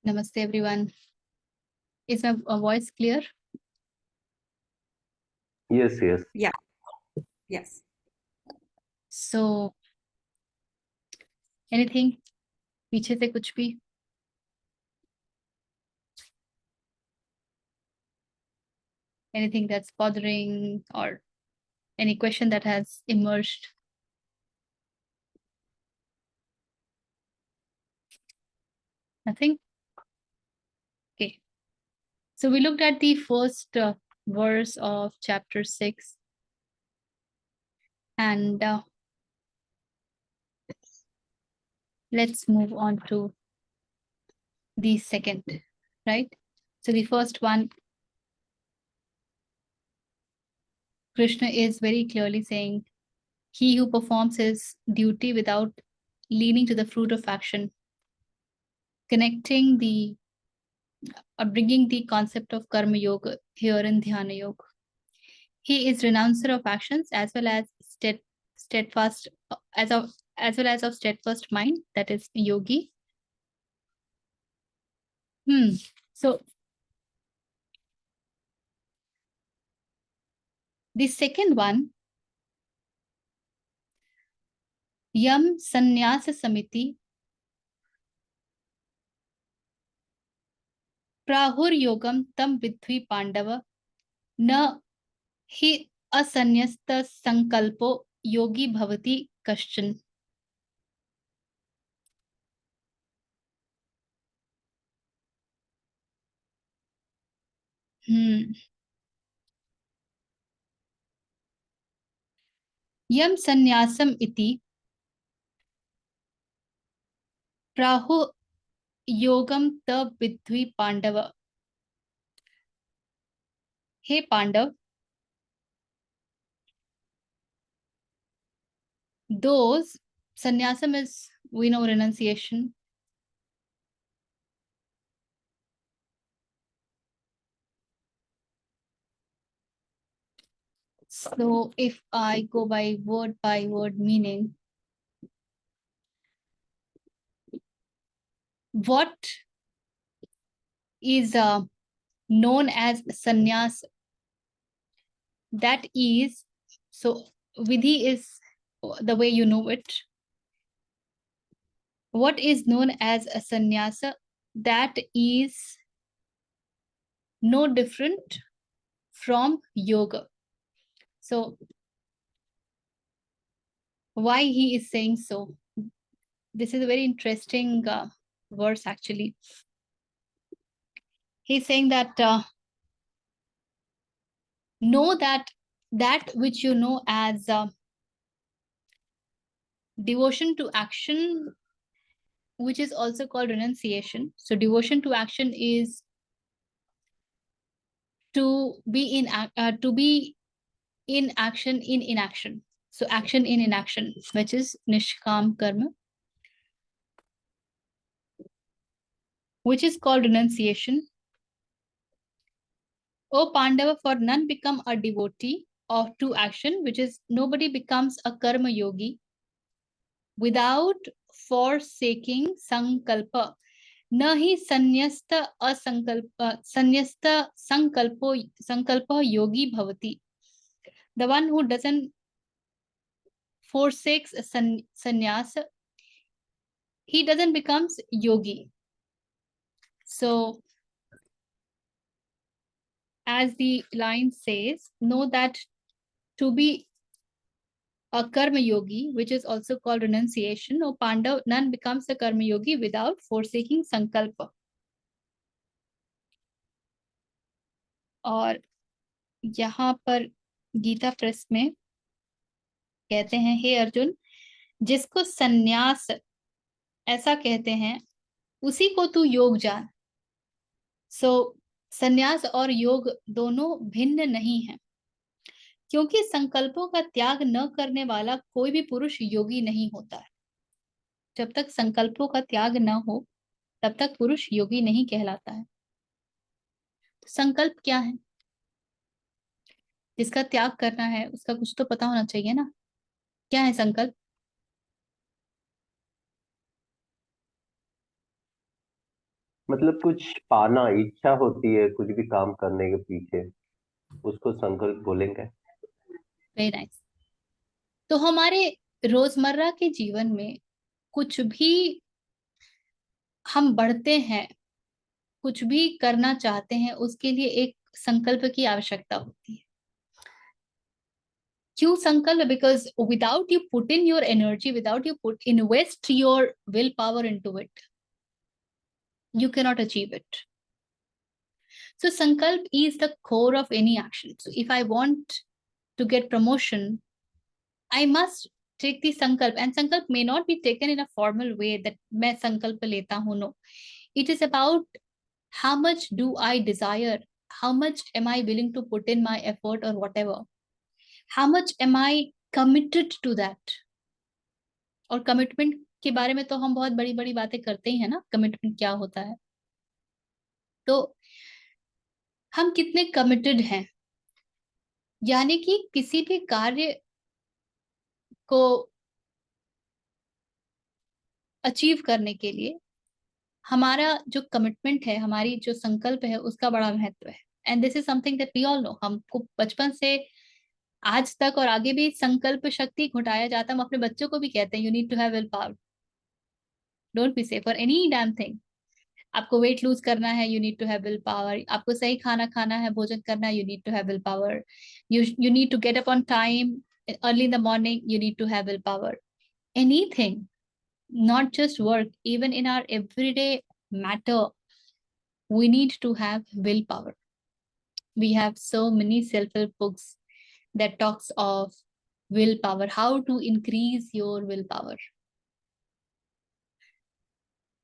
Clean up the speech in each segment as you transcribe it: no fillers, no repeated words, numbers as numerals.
Namaste everyone. Is my voice clear? Yes, yes. Yeah. Yes. So anything पीछे से कुछ भी anything that's bothering or any question that has emerged? Nothing? Okay. So we looked at the first verse of chapter 6 and let's move on to the second, right? So the first one, Krishna is very clearly saying, he who performs his duty without leaning to the fruit of action, connecting the bringing the concept of karma yoga here in dhyana yoga. He is renouncer of actions as well as steadfast as well as of steadfast mind, that is yogi. So the second one, yam sannyasa samiti prahur yogam tam vidhi pandava na hi asanyasta sankalpo yogi bhavati kaschan. Yam sannyasam iti prahu yogam ta vidhi pandava. Hey Pandav, those sannyasam is, we know, renunciation. So if I go by word meaning, what is known as sannyas, that is, so vidhi is the way you know it. What is known as a sannyasa, that is no different from yoga. So why he is saying so? This is a very interesting verse actually. He's saying that know that which you know as devotion to action, which is also called renunciation. So devotion to action is to be in action in inaction. So action in inaction, which is nishkam karma, which is called renunciation. O Pandava, for none become a devotee of to action, which is nobody becomes a karma yogi without forsaking sankalpa. Nahi sanyasta sankalpo yogi bhavati. The one who doesn't forsakes sannyas, he doesn't becomes yogi. So as the line says, know that to be a karma yogi, which is also called renunciation, or Pandav, none becomes a karma yogi without forsaking sankalpa. और यहाँ पर Gita press में कहते हैं, हे अर्जुन, जिसको सन्यास ऐसा कहते हैं उसी को तू योग जान. सो सन्यास और योग दोनों भिन्न नहीं है, क्योंकि संकल्पों का त्याग न करने वाला कोई भी पुरुष योगी नहीं होता है. जब तक संकल्पों का त्याग न हो तब तक पुरुष योगी नहीं कहलाता है. संकल्प क्या है? जिसका त्याग करना है उसका कुछ तो पता होना चाहिए ना. क्या है संकल्प? मतलब कुछ पाना, इच्छा होती है कुछ भी काम करने के पीछे, उसको संकल्प बोलेंगे। Very nice. तो हमारे रोजमर्रा के जीवन में कुछ भी हम बढ़ते हैं, कुछ भी करना चाहते हैं, उसके लिए एक संकल्प की आवश्यकता होती है। क्यों संकल्प? Because without you put in your energy, without you put invest your will power into it, you cannot achieve it. So sankalp is the core of any action. So if I want to get promotion, I must take the sankalp, and sankalp may not be taken in a formal way that मैं संकल्प लेता हूँ. No, it is about how much do I desire, how much am I willing to put in my effort or whatever, how much am I committed to that. और commitment के बारे में तो हम बहुत बड़ी बड़ी बातें करते ही है ना, कमिटमेंट क्या होता है. तो हम कितने कमिटेड हैं, यानी कि किसी भी कार्य को अचीव करने के लिए हमारा जो कमिटमेंट है, हमारी जो संकल्प है, उसका बड़ा महत्व है. And this is something that we all know. हमको बचपन से आज तक और आगे भी संकल्प शक्ति घुटाया जाता है. हम अपने बच्चों को भी कहते हैं you need to have will power, don't be say for any damn thing. आपको वेट लूज करना है, you need to have will power. आपको सही खाना खाना है, भोजन करना है, you need to have will power. You need to get up on time early in the morning, you need to have willpower. Anything, not just work, even in our everyday matter, we need to have willpower. We have so many self-help books that talks of willpower, how to increase your willpower,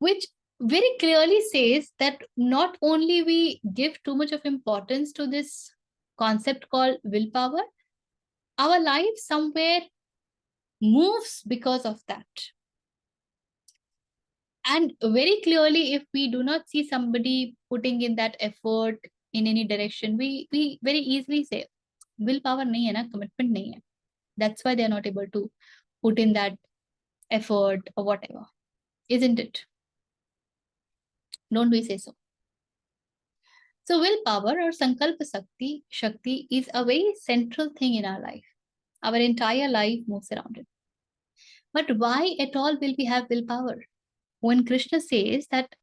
which very clearly says that not only we give too much of importance to this concept called willpower, our life somewhere moves because of that. And very clearly, if we do not see somebody putting in that effort in any direction, we very easily say willpower nahi hai na, commitment nahi hai. That's why they are not able to put in that effort or whatever, isn't it? Don't we say so? So willpower or sankalp shakti is a very central thing in our life. Our entire life moves around it. But why at all will we have willpower when Krishna says that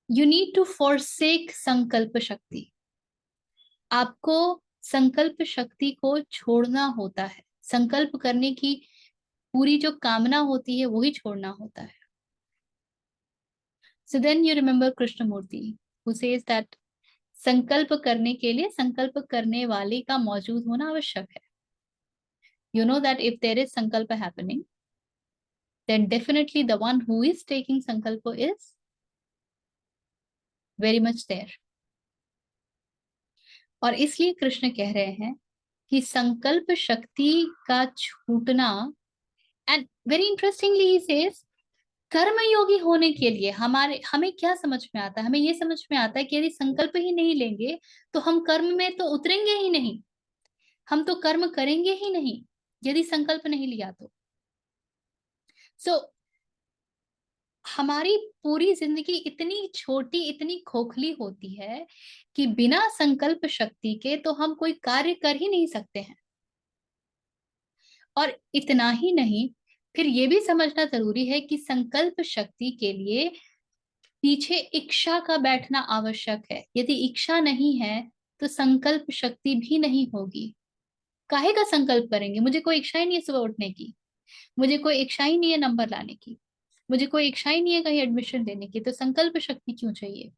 you need to forsake sankalpa shakti? आपको संकल्प शक्ति को छोड़ना होता है. संकल्प करने की पूरी जो कामना होती है वही छोड़ना होता है. So then you remember Krishnamurti who says that संकल्प करने के लिए संकल्प करने वाले का मौजूद होना आवश्यक है. You know that if there is sankalpa happening, then definitely the one who is taking sankalpa is very much there. और इसलिए कृष्ण कह रहे हैं कि संकल्प शक्ति का छूटना, and very interestingly he says कर्मयोगी होने के लिए हमें क्या समझ में आता है? हमें ये समझ में आता है कि यदि संकल्प ही नहीं लेंगे तो हम कर्म में तो उतरेंगे ही नहीं, हम तो कर्म करेंगे ही नहीं यदि संकल्प नहीं लिया तो. सो हमारी पूरी जिंदगी इतनी छोटी, इतनी खोखली होती है कि बिना संकल्प शक्ति के तो हम कोई कार्य कर ही नहीं सकते हैं. और इतना ही नहीं, फिर ये भी समझना जरूरी है कि संकल्प शक्ति के लिए पीछे इच्छा का बैठना आवश्यक है. यदि इच्छा नहीं है तो संकल्प शक्ति भी नहीं होगी. काहे का संकल्प करेंगे? मुझे कोई इच्छा ही नहीं है सुबह उठने की, मुझे कोई इच्छा ही नहीं है नंबर लाने की, मुझे कोई इच्छा ही नहीं है कहीं एडमिशन लेने की, तो संकल्प शक्ति क्यों चाहिए?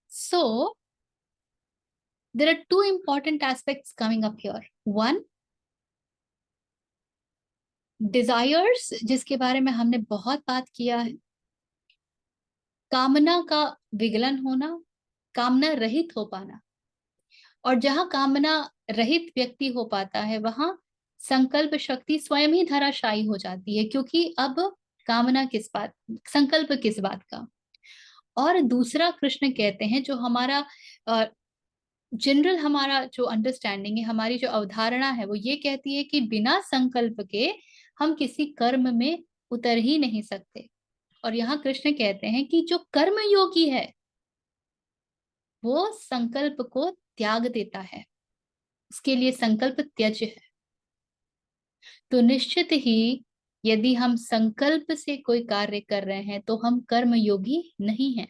So there are two important aspects coming up here. One, desires, जिसके बारे में हमने बहुत बात किया है. कामना का विगलन होना, कामना रहित हो पाना. और जहां कामना रहित व्यक्ति हो पाता है वहां संकल्प शक्ति स्वयं ही धराशायी हो जाती है, क्योंकि अब कामना किस बात, संकल्प किस बात का. और दूसरा कृष्ण कहते हैं, जो हमारा जनरल हमारा जो अंडरस्टैंडिंग है, हमारी जो अवधारणा है, वो ये कहती है कि बिना संकल्प के हम किसी कर्म में उतर ही नहीं सकते. और यहाँ कृष्ण कहते हैं कि जो कर्म योगी है वो संकल्प को त्याग देता है, उसके लिए संकल्प त्यज है। तो निश्चित ही यदि हम संकल्प से कोई कार्य कर रहे हैं तो हम कर्म योगी नहीं हैं।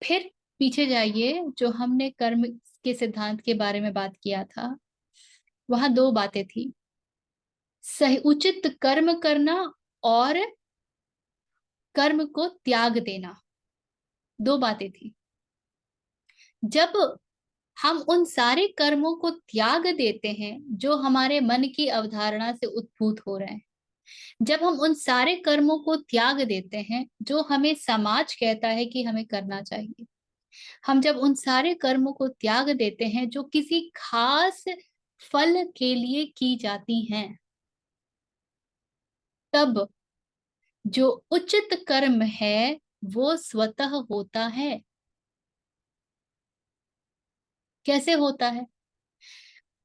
फिर पीछे जाइए, जो हमने कर्म के सिद्धांत के बारे में बात किया था, वहां दो बातें थी, सही उचित कर्म करना और कर्म को त्याग देना, दो बातें थी। जब हम उन सारे कर्मों को त्याग देते हैं जो हमारे मन की अवधारणा से उद्भूत हो रहे हैं, जब हम उन सारे कर्मों को त्याग देते हैं जो हमें समाज कहता है कि हमें करना चाहिए, हम जब उन सारे कर्मों को त्याग देते हैं जो किसी खास फल के लिए की जाती हैं, तब जो उचित कर्म है वो स्वतः होता है। कैसे होता है?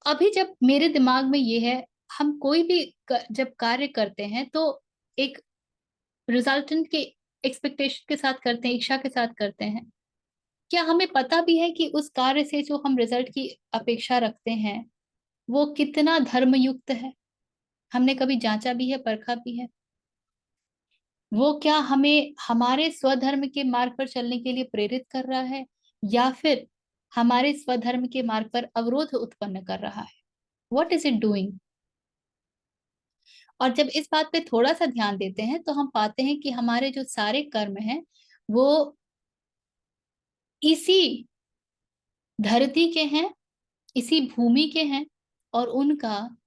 अभी जब मेरे दिमाग में ये है, हम कोई भी जब कार्य करते हैं तो एक रिजल्टेंट के एक्सपेक्टेशन के साथ करते हैं, इच्छा के साथ करते हैं। क्या हमें पता भी है कि उस कार्य से जो हम रिजल्ट की अपेक्षा रखते हैं वो कितना धर्मयुक्त है? हमने कभी जांचा भी है, परखा भी है? वो क्या हमें हमारे स्वधर्म के मार्ग पर चलने के लिए प्रेरित कर रहा है या फिर हमारे स्वधर्म के मार्ग पर अवरोध उत्पन्न कर रहा है? What is it doing? और जब इस बात पे थोड़ा सा ध्यान देते हैं तो हम पाते हैं कि हमारे जो सारे कर्म हैं वो इसी धरती के हैं, इसी भूमि के हैं, और उनका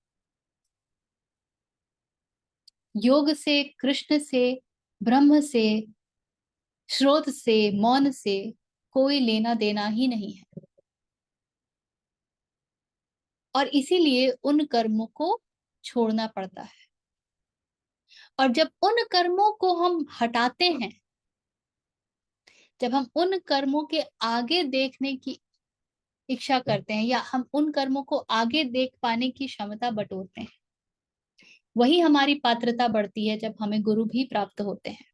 योग से, कृष्ण से, ब्रह्म से, स्रोत से, मौन से कोई लेना देना ही नहीं है। और इसीलिए उन कर्मों को छोड़ना पड़ता है। और जब उन कर्मों को हम हटाते हैं, जब हम उन कर्मों के आगे देखने की इच्छा करते हैं या हम उन कर्मों को आगे देख पाने की क्षमता बटोरते हैं, वही हमारी पात्रता बढ़ती है जब हमें गुरु भी प्राप्त होते हैं।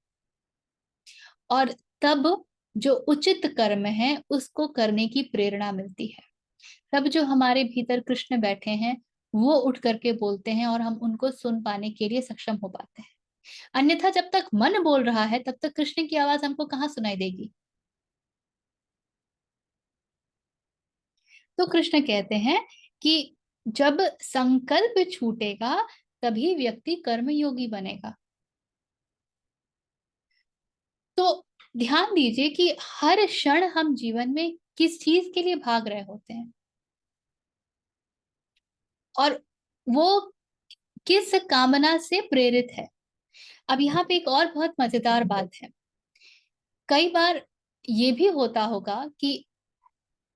और तब जो उचित कर्म है उसको करने की प्रेरणा मिलती है। तब जो हमारे भीतर कृष्ण बैठे हैं वो उठ करके बोलते हैं और हम उनको सुन पाने के लिए सक्षम हो पाते हैं। अन्यथा जब तक मन बोल रहा है तब तक कृष्ण की आवाज हमको कहाँ सुनाई देगी? तो कृष्ण कहते हैं कि जब संकल्प छूटेगा तभी व्यक्ति कर्मयोगी बनेगा। तो ध्यान दीजिए कि हर क्षण हम जीवन में किस चीज के लिए भाग रहे होते हैं और वो किस कामना से प्रेरित है। अब यहाँ पे एक और बहुत मजेदार बात है। कई बार ये भी होता होगा कि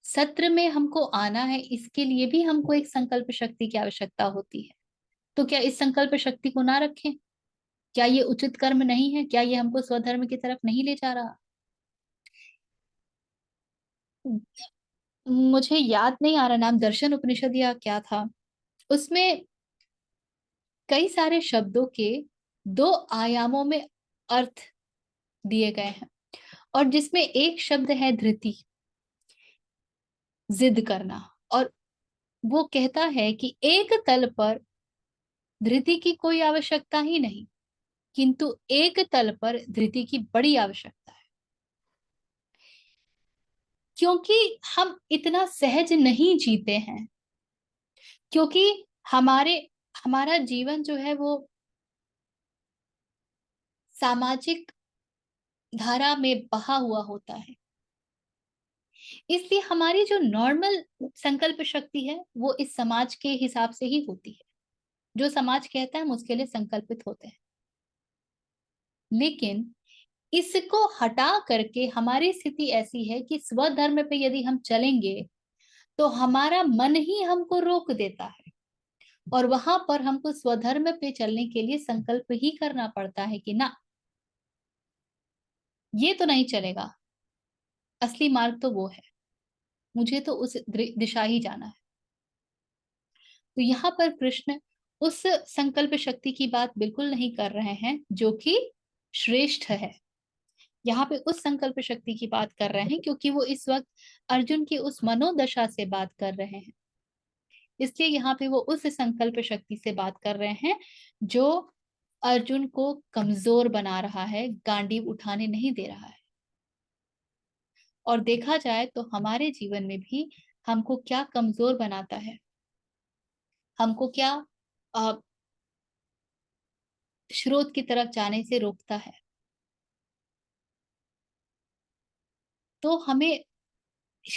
सत्र में हमको आना है, इसके लिए भी हमको एक संकल्प शक्ति की आवश्यकता होती है। तो क्या इस संकल्प शक्ति को ना रखें? क्या ये उचित कर्म नहीं है? क्या ये हमको स्वधर्म की तरफ नहीं ले जा रहा? मुझे याद नहीं आ रहा नाम, दर्शन उपनिषद या क्या था, उसमें कई सारे शब्दों के दो आयामों में अर्थ दिए गए हैं और जिसमें एक शब्द है धृति, जिद करना। और वो कहता है कि एक तल पर धृति की कोई आवश्यकता ही नहीं, किंतु एक तल पर धृति की बड़ी आवश्यकता है। क्योंकि हम इतना सहज नहीं जीते हैं, क्योंकि हमारे हमारा जीवन जो है वो सामाजिक धारा में बहा हुआ होता है। इसलिए हमारी जो नॉर्मल संकल्प शक्ति है वो इस समाज के हिसाब से ही होती है। जो समाज कहता है हम उसके लिए संकल्पित होते हैं। लेकिन इसको हटा करके हमारी स्थिति ऐसी है कि स्वधर्म पे यदि हम चलेंगे तो हमारा मन ही हमको रोक देता है और वहां पर हमको स्वधर्म पे चलने के लिए संकल्प ही करना पड़ता है कि ना, ये तो नहीं चलेगा, असली मार्ग तो वो है, मुझे तो उस दिशा ही जाना है। तो यहाँ पर कृष्ण उस संकल्प शक्ति की बात बिल्कुल नहीं कर रहे हैं जो कि श्रेष्ठ है। यहाँ पे उस संकल्प शक्ति की बात कर रहे हैं क्योंकि वो इस वक्त अर्जुन की उस मनोदशा से बात कर रहे हैं, इसलिए यहाँ पे वो उस संकल्प शक्ति से बात कर रहे हैं जो अर्जुन को कमजोर बना रहा है, गांडीव उठाने नहीं दे रहा है। और देखा जाए तो हमारे जीवन में भी हमको क्या कमजोर बनाता है, हमको क्या स्रोत की तरफ जाने से रोकता है। तो हमें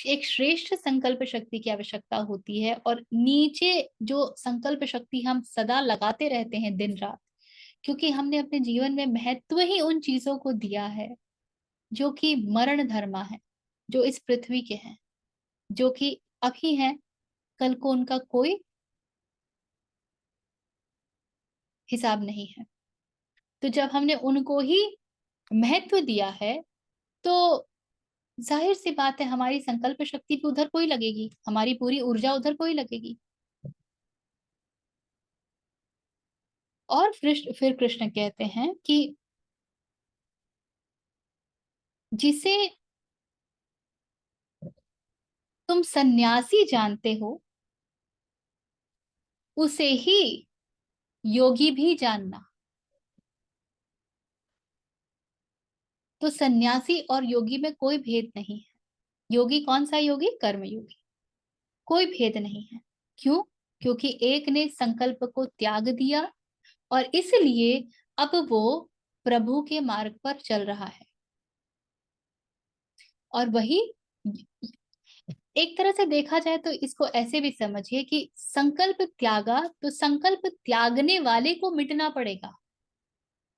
एक श्रेष्ठ संकल्प शक्ति की आवश्यकता होती है, और नीचे जो संकल्प शक्ति हम सदा लगाते रहते हैं दिन रात, क्योंकि हमने अपने जीवन में महत्व ही उन चीजों को दिया है जो कि मरण धर्मा है, जो इस पृथ्वी के हैं, जो कि अभी हैं, कल को उनका कोई हिसाब नहीं है। तो जब हमने उनको ही महत्व दिया है तो जाहिर सी बात है हमारी संकल्प शक्ति भी उधर कोई लगेगी, हमारी पूरी ऊर्जा उधर कोई लगेगी। और फिर कृष्ण कहते हैं कि जिसे तुम सन्यासी जानते हो उसे ही योगी भी जानना। तो सन्यासी और योगी में कोई भेद नहीं है। योगी कौन सा योगी? कर्म योगी। कोई भेद नहीं है। क्यों? क्योंकि एक ने संकल्प को त्याग दिया और इसलिए अब वो प्रभु के मार्ग पर चल रहा है। और वही एक तरह से देखा जाए तो इसको ऐसे भी समझिए कि संकल्प त्यागा तो संकल्प त्यागने वाले को मिटना पड़ेगा,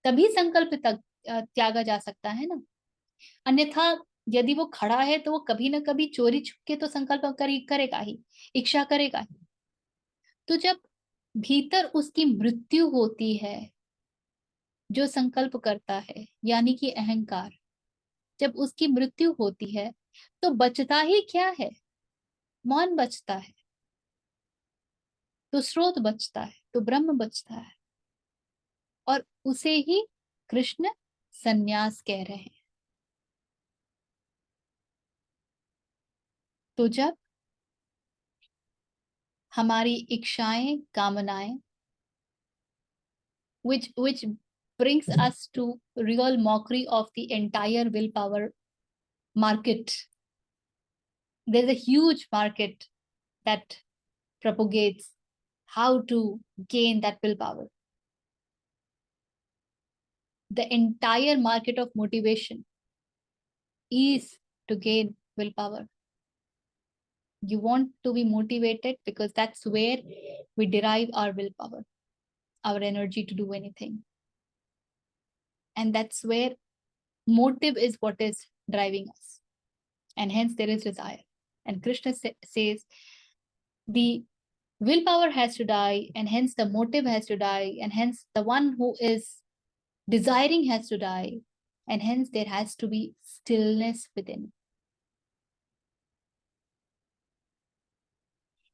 तभी संकल्प त्यागा जा सकता है ना। अन्यथा यदि वो खड़ा है तो वो कभी ना कभी चोरी छुपके तो संकल्प करेगा ही, इच्छा करेगा ही। तो जब भीतर उसकी मृत्यु होती है, जो संकल्प करता है यानी कि अहंकार, जब उसकी मृत्यु होती है तो बचता ही क्या है? मौन बचता है, तो स्रोत बचता है, तो ब्रह्म बचता है। और उसे ही कृष्ण सन्यास कह रहे हैं। तो जब हमारी इच्छाएं, कामनाएं, which brings us to real mockery of the entire willpower market. There's a huge market that propagates how to gain that willpower. The entire market of motivation is to gain willpower. You want to be motivated because that's where we derive our willpower, our energy to do anything. And that's where motive is what is driving us. And hence there is desire. And Krishna says the willpower has to die, and hence the motive has to die, and hence the one who is desiring has to die, and hence there has to be stillness within.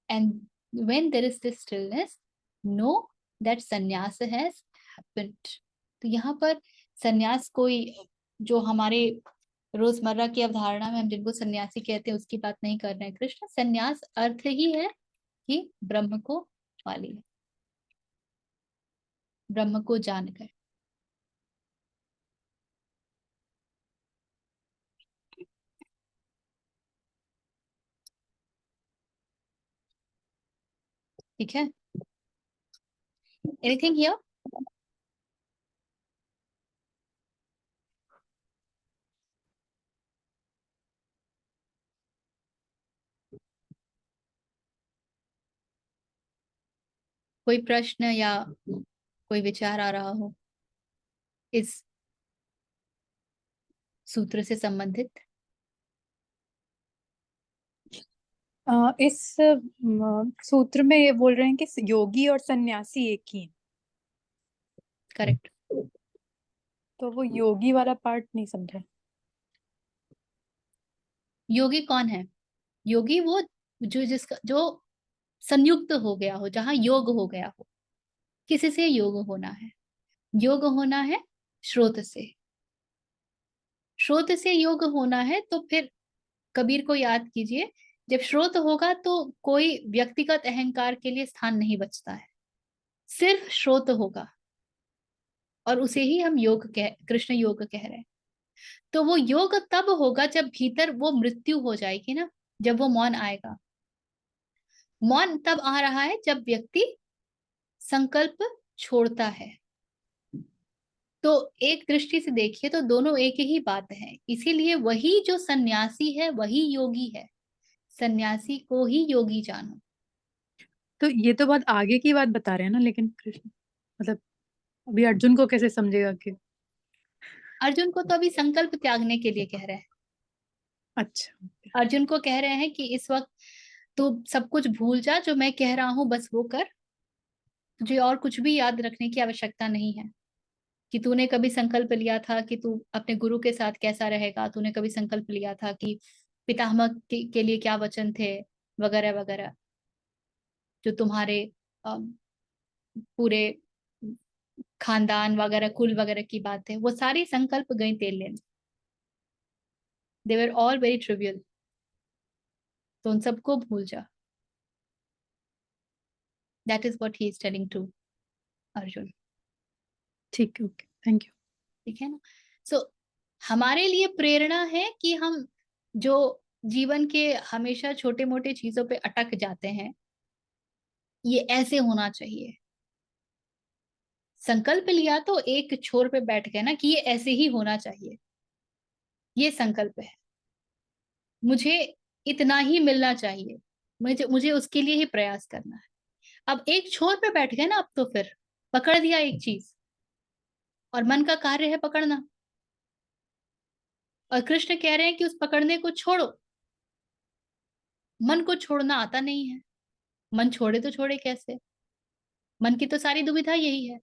And when there is this stillness, know that sannyas has happened. तो यहाँ पर संन्यास कोई जो हमारे रोजमर्रा की अवधारणा में हम जिनको सन्यासी कहते हैं उसकी बात नहीं कर रहे हैं कृष्ण। संन्यास अर्थ ही है कि ब्रह्म को पा लिया, ब्रह्म को जानकर। ठीक है? Anything here? कोई प्रश्न या कोई विचार आ रहा हो इस सूत्र से संबंधित? इस सूत्र में ये बोल रहे हैं कि योगी और सन्यासी एक ही हैं। करेक्ट। तो वो योगी वाला पार्ट नहीं समझा। योगी कौन है? योगी वो जो संयुक्त हो गया हो, जहां योग हो गया हो। किसी से योग होना है? योग होना है स्रोत से। स्रोत से योग होना है तो फिर कबीर को याद कीजिए, जब स्रोत होगा तो कोई व्यक्तिगत अहंकार के लिए स्थान नहीं बचता है, सिर्फ स्रोत होगा, और उसे ही हम कृष्ण योग कह रहे हैं। तो वो योग तब होगा जब भीतर वो मृत्यु हो जाएगी ना, जब वो मौन आएगा। मौन तब आ रहा है जब व्यक्ति संकल्प छोड़ता है। तो एक दृष्टि से देखिए तो दोनों एक ही बात है, इसीलिए वही जो सन्यासी है वही योगी है। सन्यासी को ही योगी जानो। तो ये तो बहुत आगे की बात बता रहे हैं ना, लेकिन कृष्ण मतलब अभी अर्जुन को कैसे समझेगा कि? अर्जुन को तो अभी संकल्प त्यागने के लिए कह रहे हैं। अच्छा। अर्जुन को कह रहे हैं कि इस वक्त तू सब कुछ भूल जा, जो मैं कह रहा हूं बस वो कर, तुझे और कुछ भी याद रखने की आवश्यकता नहीं है। कि तूने कभी संकल्प लिया था कि तू अपने गुरु के साथ कैसा रहेगा, तूने कभी संकल्प लिया था कि पितामह के लिए क्या वचन थे, वगैरह वगैरह, जो तुम्हारे अम, पूरे खानदान वगैरह कुल वगैरह की बात है, वो सारी संकल्प गई तेल लेने। They were all very trivial. तो उन सबको भूल जा। That is what he is telling to Arjun. ठीक है, ओके, थैंक यू। ठीक है ना? सो हमारे लिए प्रेरणा है कि हम जो जीवन के हमेशा छोटे मोटे चीजों पे अटक जाते हैं, ये ऐसे होना चाहिए। संकल्प लिया तो एक छोर पे बैठ गए ना कि ये ऐसे ही होना चाहिए, ये संकल्प है। मुझे इतना ही मिलना चाहिए, मुझे मुझे उसके लिए ही प्रयास करना है। अब एक छोर पे बैठ गए ना, अब तो फिर पकड़ दिया एक चीज, और मन का कार्य है पकड़ना। और कृष्ण कह रहे हैं कि उस पकड़ने को छोड़ो। मन को छोड़ना आता नहीं है। मन छोड़े तो छोड़े कैसे? मन की तो सारी दुविधा यही है।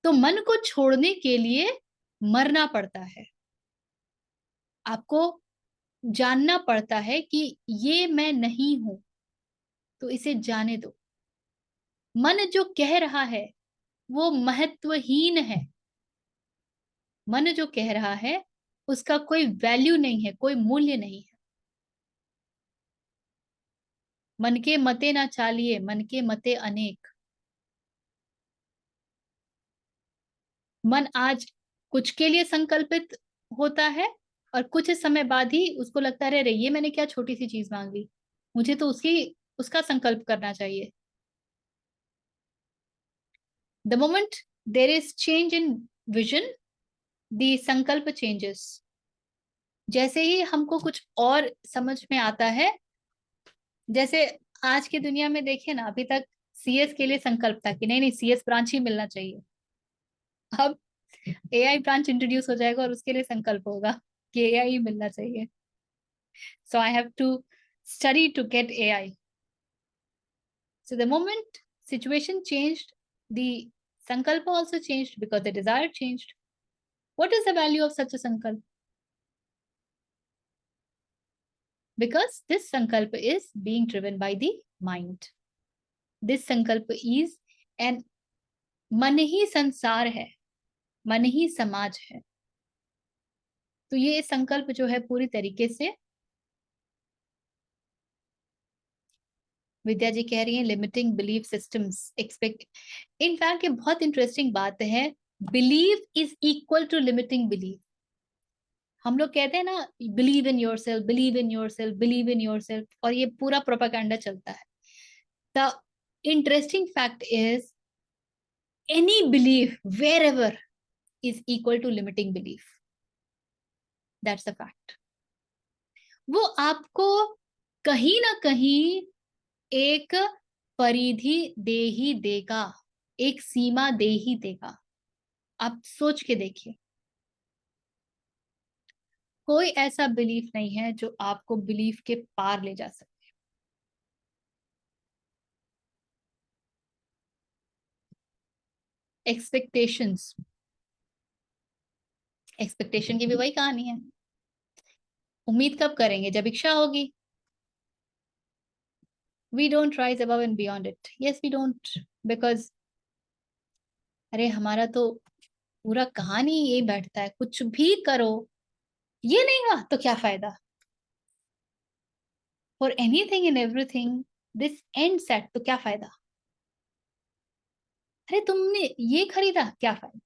तो मन को छोड़ने के लिए मरना पड़ता है। आपको जानना पड़ता है कि ये मैं नहीं हूं, तो इसे जाने दो। मन जो कह रहा है वो महत्वहीन है। मन जो कह रहा है उसका कोई वैल्यू नहीं है, कोई मूल्य नहीं है। मन के मते ना चालिए, मन के मते अनेक। मन आज कुछ के लिए संकल्पित होता है, और कुछ समय बाद ही उसको लगता है अरे ये मैंने क्या छोटी सी चीज मांग ली, मुझे तो उसका संकल्प करना चाहिए। The moment there is change in vision, the संकल्प चेंजेस। जैसे ही हमको कुछ और समझ में आता है, जैसे आज की दुनिया में देखिए ना, अभी तक सीएस के लिए संकल्प था कि नहीं नहीं सीएस ब्रांच ही मिलना चाहिए। अब एआई ब्रांच इंट्रोड्यूस हो जाएगा और उसके लिए संकल्प होगा कि एआई ही मिलना चाहिए। So I have to study to get AI. So the moment situation changed, the sankalpa also changed because the desire changed. What is the value of such a sankalp? Because this sankalpa is being driven by the mind. This sankalpa is, and मन ही संसार है, मन ही समाज है। तो ये संकल्प जो है पूरी तरीके से, विद्या जी कह रही हैं limiting belief systems expect. In fact ये बहुत इंटरेस्टिंग बात है, believe is equal to limiting belief. हम लोग कहते हैं ना believe in yourself, believe in yourself, believe in yourself, और ये पूरा प्रोपेगेंडा चलता है। The interesting fact is any belief wherever is equal to limiting belief. That's the fact. वो आपको कहीं ना कहीं एक परिधि दे ही देगा, एक सीमा दे ही देगा। आप सोच के देखिए, कोई ऐसा बिलीफ नहीं है जो आपको बिलीफ के पार ले जा सके। एक्सपेक्टेशंस, एक्सपेक्टेशन की भी वही कहानी है। उम्मीद कब करेंगे? जब इच्छा होगी। we don't rise above and beyond it. Yes, we don't, because अरे हमारा तो पूरा कहानी यही बैठता है, कुछ भी करो ये नहीं हुआ तो क्या फायदा, for anything and everything this ends at, तो क्या फायदा, अरे तुमने ये खरीदा क्या फायदा,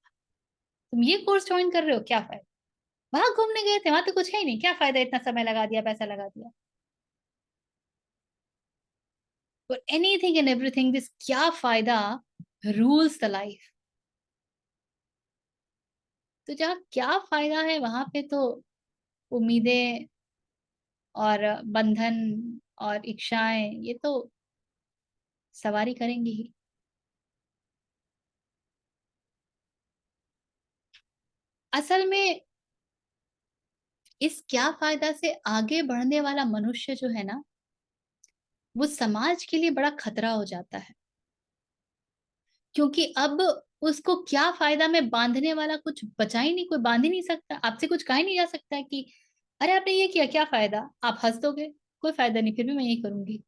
तुम ये कोर्स ज्वाइन कर रहे हो क्या फायदा, वहां घूमने गए थे वहां तो कुछ है ही नहीं, क्या फायदा, इतना समय लगा दिया, पैसा लगा दिया, for anything and everything this क्या फायदा रूल्स द लाइफ। तो जहाँ क्या फायदा है वहां पे तो उम्मीदें और बंधन और इच्छाएं ये तो सवारी करेंगी ही। असल में इस क्या फायदा से आगे बढ़ने वाला मनुष्य जो है ना, वो समाज के लिए बड़ा खतरा हो जाता है, क्योंकि अब उसको क्या फायदा में बांधने वाला कुछ बचा ही नहीं, कोई बांध ही नहीं सकता, आपसे कुछ कहा ही नहीं जा सकता है कि अरे आपने ये किया क्या फायदा, आप हंस दोगे कोई फायदा नहीं, फिर भी मैं यही करूंगी।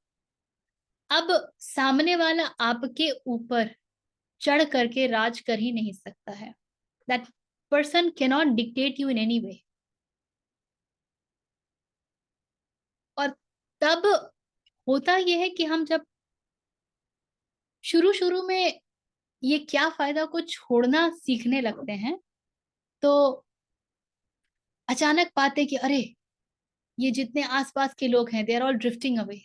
अब सामने वाला आपके ऊपर चढ़ करके राज कर ही नहीं सकता है, that person cannot dictate you in any way. और तब होता यह है कि हम जब शुरू शुरू में ये क्या फायदा को छोड़ना सीखने लगते हैं, तो अचानक पाते कि अरे ये जितने आसपास के लोग हैं they are all drifting away,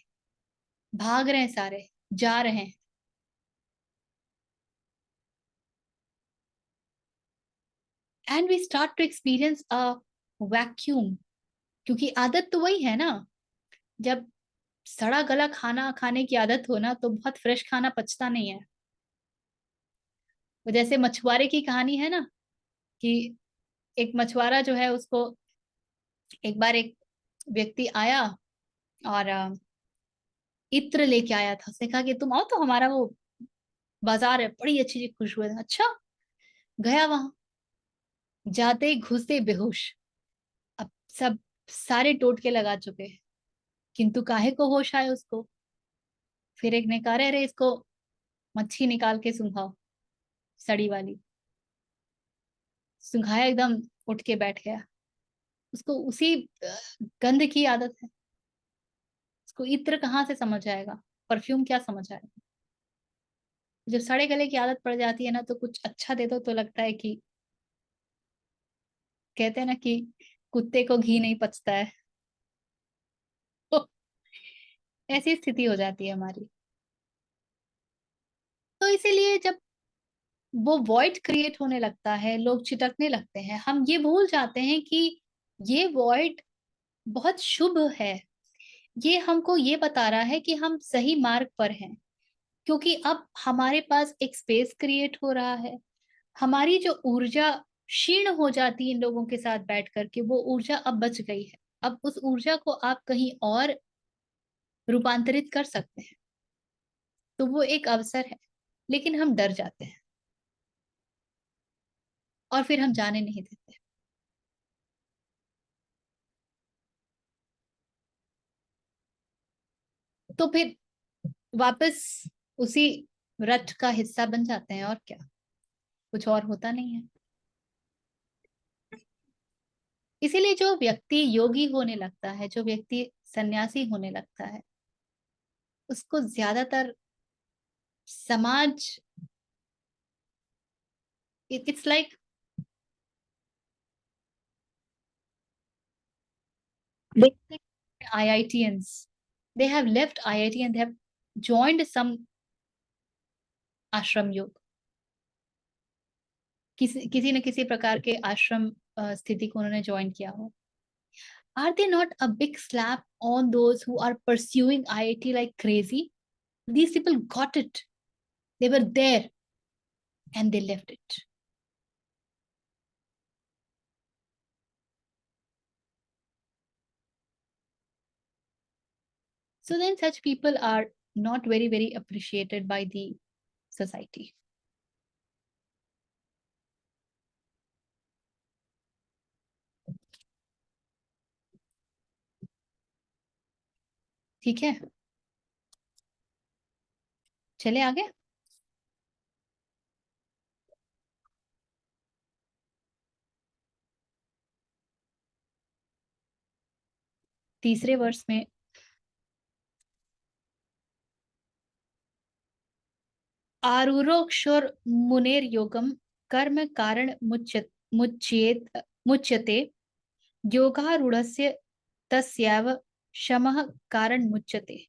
भाग रहे हैं सारे, जा रहे हैं, and we start to experience a vacuum. क्योंकि आदत तो वही है ना, जब सड़ा गला खाना खाने की आदत हो ना तो बहुत फ्रेश खाना पचता नहीं है। वो जैसे मछुआरे की कहानी है ना, कि एक मछुआरा जो है उसको एक बार एक व्यक्ति आया और इत्र लेके आया था, उसने कहा कि तुम आओ तो हमारा वो बाजार है, बड़ी अच्छी अच्छी खुशबू है। अच्छा, गया वहां, जाते ही घुसते ही बेहोश। अब सब सारे टोटके लगा चुके, किंतु काहे को होश आए उसको। फिर एक ने कहा अरे इसको मच्छी निकाल के सुंघाओ, सड़ी वाली, सुंघाया, एकदम उठ के बैठ गया। उसको उसी गंध की आदत है, उसको इत्र कहाँ से समझ आएगा, परफ्यूम क्या समझ आएगा। जब सड़े गले की आदत पड़ जाती है ना तो कुछ अच्छा दे दो तो लगता है कि, कहते हैं ना कि कुत्ते को घी नहीं पचता है। तो ऐसी स्थिति हो जाती है हमारी। तो इसीलिए जब वो वॉइड क्रिएट होने लगता है, लोग चिटकने लगते हैं, हम ये भूल जाते हैं कि ये वॉइड बहुत शुभ है, ये हमको ये बता रहा है कि हम सही मार्ग पर हैं, क्योंकि अब हमारे पास एक स्पेस क्रिएट हो रहा है। हमारी जो ऊर्जा क्षीण हो जाती है इन लोगों के साथ बैठ करके, वो ऊर्जा अब बच गई है। अब उस ऊर्जा को आप कहीं और रूपांतरित कर सकते हैं, तो वो एक अवसर है, लेकिन हम डर जाते हैं और फिर हम जाने नहीं देते। तो फिर वापस उसी रट का हिस्सा बन जाते हैं, और क्या, कुछ और होता नहीं है। इसीलिए जो व्यक्ति योगी होने लगता है, जो व्यक्ति सन्यासी होने लगता है, उसको ज्यादातर समाज, it's like IITians, they have left IIT and they have joined some आश्रम योग, किसी न किसी प्रकार के आश्रम स्थिति को उन्होंने ज्वाइन किया हो। Are they not a big slap on those who are pursuing IIT like crazy? These people got it. They were there and they left it. So then such people are not very, very appreciated by the society. ठीक है। चले आगे। तीसरे वर्ष में आरुरोक्षोर मुनेर योगम कर्म कारण मुच्यते योगारूढ़स्य तस्याव शमः कारण मुच्यते।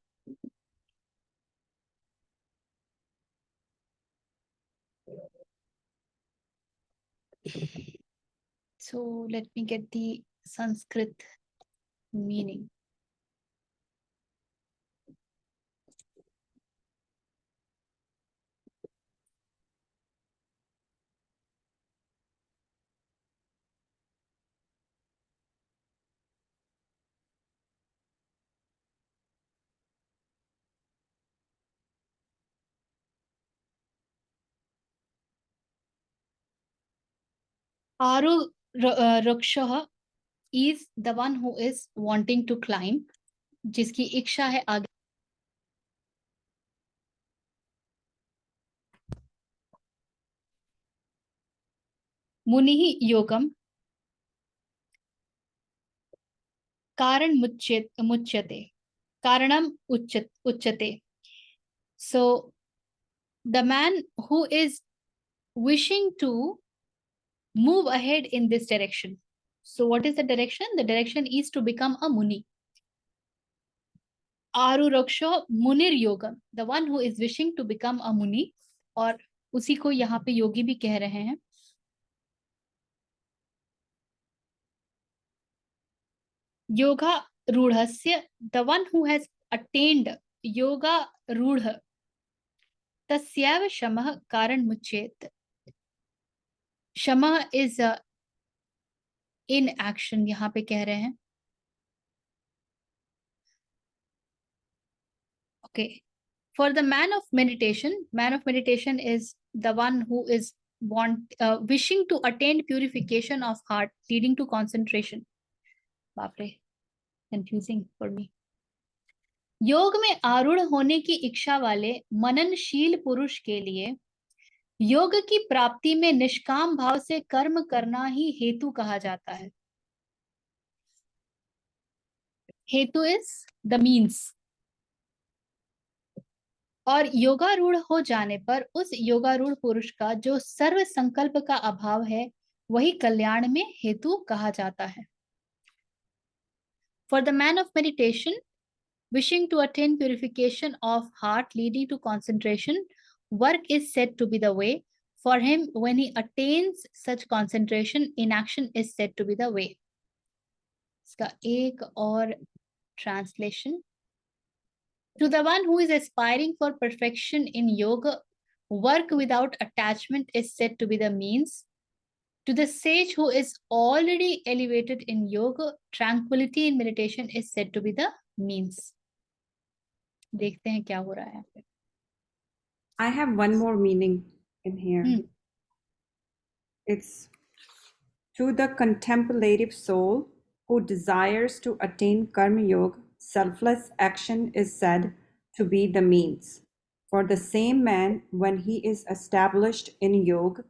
So let me get the Sanskrit meaning. Aruruksha is the one who is wanting to climb, जिसकी इच्छा है आगे। मुनिः योगम कारण मुच्यते कारणम उच्यते। So the man who is wishing to move ahead in this direction. So what is the direction? The direction is to become a muni. Aruruksha munir yogam, the one who is wishing to become a muni, और उसी को यहाँ पे योगी भी कह रहे हैं। Yoga रूढ़स्य, the one who has attained yoga रूढ़, तस्याव शमः कारण मुच्येत। शमः is in action, यहाँ पे कह रहे हैं। Okay. For the man of meditation is the one who is wishing to attain purification of heart, leading to concentration. बाप रे, confusing for me. योग में आरूढ़ होने की इच्छा वाले मननशील पुरुष के लिए योग की प्राप्ति में निष्काम भाव से कर्म करना ही हेतु कहा जाता है। हेतु is the means. और योगारूढ़ हो जाने पर उस योगारूढ़ पुरुष का जो सर्व संकल्प का अभाव है वही कल्याण में हेतु कहा जाता है। For the man of meditation wishing to attain purification of heart leading to concentration, work is said to be the way. For him, when he attains such concentration, inaction is said to be the way. इसका एक और translation. To the one who is aspiring for perfection in yoga, work without attachment is said to be the means. To the sage who is already elevated in yoga, tranquility in meditation is said to be the means. देखते हैं क्या हो रहा है यहाँ पे। I have one more meaning in here. It's to the contemplative soul who desires to attain karma yoga, selfless action is said to be the means. For the same man, when he is established in yoga,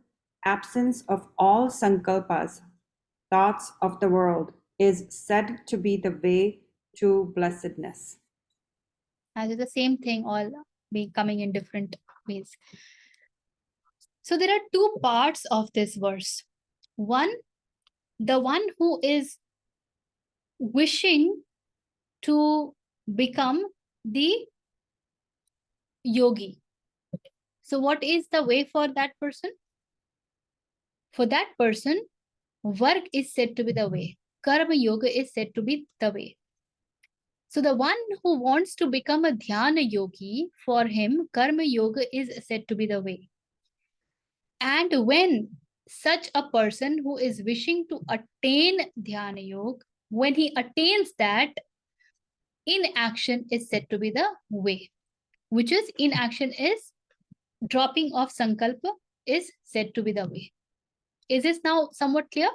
absence of all sankalpas, thoughts of the world, is said to be the way to blessedness. As the same thing, all be coming in different ways. So there are two parts of this verse. One, the one who is wishing to become the yogi. So what is the way for that person? For that person, work is said to be the way. Karma yoga is said to be the way. So the one who wants to become a dhyana yogi, for him, karma yoga is said to be the way. And when such a person who is wishing to attain dhyana yoga, when he attains that, inaction is said to be the way, which is inaction is dropping of sankalpa is said to be the way. Is this now somewhat clear?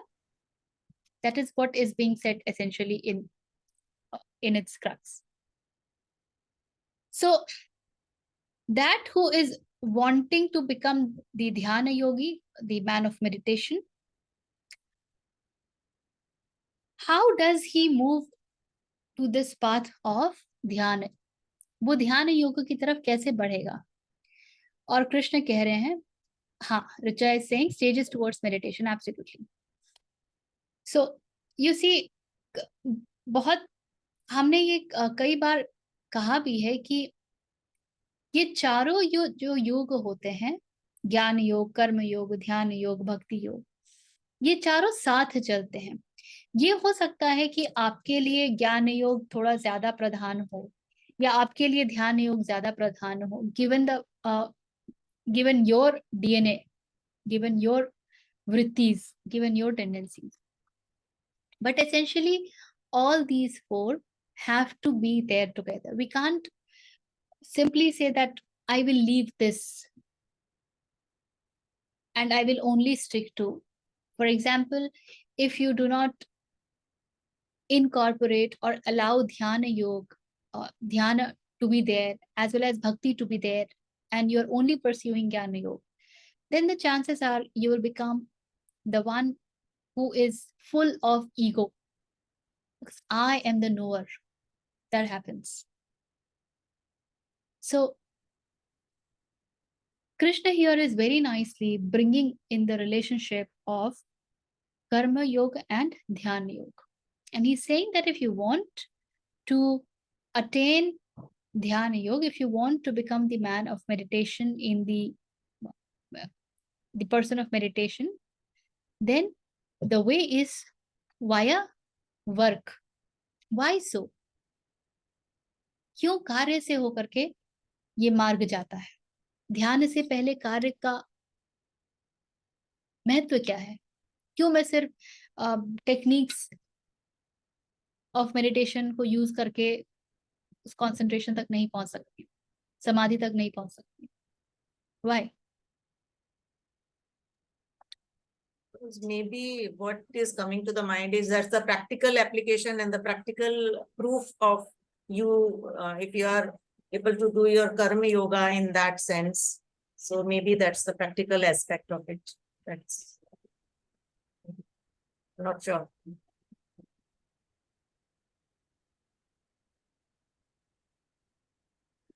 That is what is being said essentially in its crux. So that who is wanting to become the dhyana yogi, the man of meditation, how does he move to this path of ध्यान? वो ध्यान योग की तरफ कैसे बढ़ेगा? और कृष्ण कह रहे हैं, हाँ, Richa is saying stages towards meditation, absolutely. So you see, बहुत हमने ये कई बार कहा भी है कि ये चारों जो योग होते हैं, ज्ञान योग, कर्म योग, ध्यान योग, भक्ति योग, ये चारों साथ चलते हैं. ये हो सकता है कि आपके लिए ज्ञान योग थोड़ा ज्यादा प्रधान हो, या आपके लिए ध्यान योग ज्यादा प्रधान हो, given your DNA, given your vrittis, given your tendencies. But essentially, all these four have to be there together. We can't simply say that I will leave this and I will only stick to. For example, if you do not incorporate or allow dhyana yoga, dhyana to be there, as well as bhakti to be there, and you're only pursuing jnana yoga, then the chances are you will become the one who is full of ego. Because I am the knower. That happens. So Krishna here is very nicely bringing in the relationship of karma yoga and dhyana yoga. And he's saying that if you want to attain dhyana yoga, if you want to become the man of meditation, in the person of meditation, then the way is via work. Why so? क्यों कार्य से होकर के ये मार्ग जाता है? ध्यान से पहले कार्य का महत्व क्या है? क्यों मैं सिर्फ टेक्निक्स ऑफ मेडिटेशन को यूज करके उस कंसंट्रेशन तक नहीं पहुंच सकती, समाधि तक नहीं पहुंच सकती? Why? Maybe what is coming to the mind is that's the practical application and the practical proof of you, if you are able to do your karma yoga in that sense. So maybe that's the practical aspect of it. That's not sure.